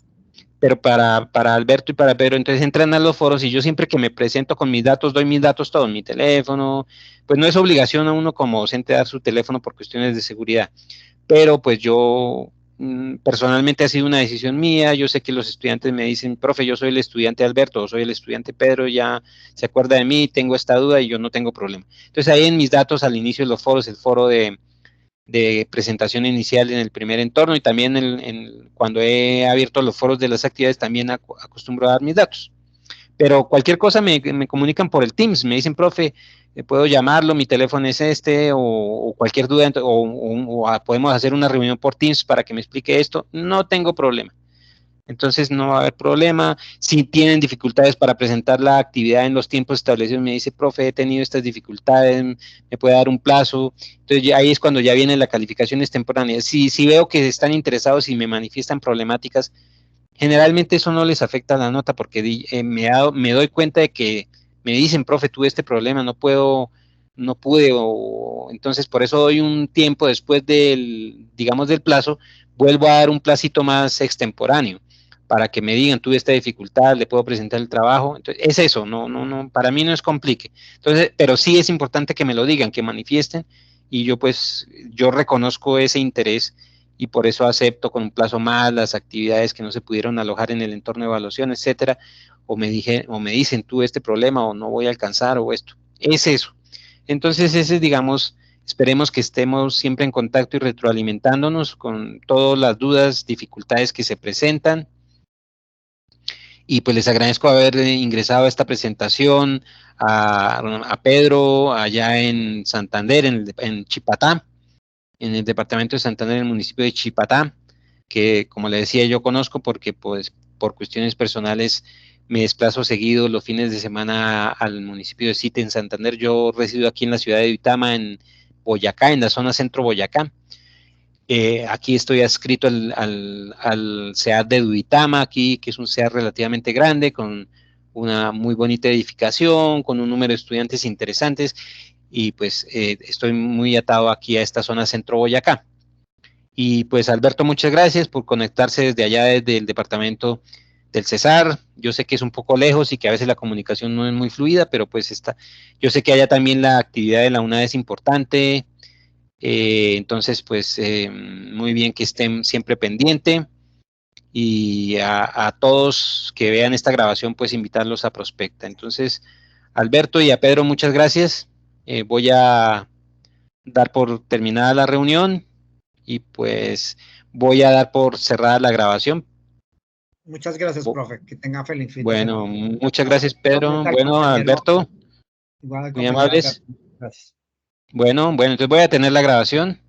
pero para Alberto y para Pedro, entonces entran a los foros y yo siempre que me presento con mis datos, doy mis datos todos, mi teléfono, pues no es obligación a uno como docente dar su teléfono por cuestiones de seguridad, pero pues yo personalmente ha sido una decisión mía. Yo sé que los estudiantes me dicen, profe, yo soy el estudiante Alberto, o soy el estudiante Pedro, ya se acuerda de mí, tengo esta duda y yo no tengo problema. Entonces ahí en mis datos al inicio de los foros, el foro de presentación inicial en el primer entorno, y también cuando he abierto los foros de las actividades también acostumbro a dar mis datos. Pero cualquier cosa me comunican por el Teams, me dicen, profe, puedo llamarlo, mi teléfono es este, o cualquier duda, o podemos hacer una reunión por Teams para que me explique esto, no tengo problema. Entonces no va a haber problema. Si tienen dificultades para presentar la actividad en los tiempos establecidos, me dice, profe, he tenido estas dificultades, me puede dar un plazo. Entonces ahí es cuando ya vienen las calificaciones temporáneas. Si veo que están interesados y me manifiestan problemáticas, generalmente eso no les afecta a la nota, porque me doy cuenta de que me dicen, profe, tuve este problema, no pude, entonces por eso doy un tiempo después digamos, del plazo, vuelvo a dar un placito más extemporáneo, para que me digan, tuve esta dificultad, le puedo presentar el trabajo. Entonces, es eso, no, para mí no es complique. Entonces, pero sí es importante que me lo digan, que manifiesten, y yo reconozco ese interés, y por eso acepto con un plazo más las actividades que no se pudieron alojar en el entorno de evaluación, etcétera, o me dicen, tuve este problema, o no voy a alcanzar, o esto. Es eso. Entonces, digamos, esperemos que estemos siempre en contacto y retroalimentándonos con todas las dudas, dificultades que se presentan. Y pues les agradezco haber ingresado a esta presentación, a Pedro allá en Santander, en Chipatá, en el departamento de Santander, en el municipio de Chipatá, que como le decía yo conozco porque pues por cuestiones personales me desplazo seguido los fines de semana al municipio de Site en Santander. Yo resido aquí en la ciudad de Uitama, en Boyacá, en la zona centro Boyacá. Aquí estoy adscrito al CEAD de Duitama, aquí, que es un CEAD relativamente grande, con una muy bonita edificación, con un número de estudiantes interesantes, y pues estoy muy atado aquí a esta zona centro Boyacá. Y pues Alberto, muchas gracias por conectarse desde allá, desde el departamento del Cesar. Yo sé que es un poco lejos y que a veces la comunicación no es muy fluida, pero pues yo sé que allá también la actividad de la UNAD es importante. Entonces, pues muy bien que estén siempre pendiente, y a todos que vean esta grabación, pues invitarlos a Prospecta. Entonces, Alberto y a Pedro, muchas gracias. Voy a dar por terminada la reunión, y pues voy a dar por cerrada la grabación. Muchas gracias, profe. Que tenga feliz fin de Bueno, semana. muchas gracias, Pedro. Al Bueno, compañero, Alberto, igual al muy compañero amables. Alberto. Gracias. Bueno, entonces voy a tener la grabación.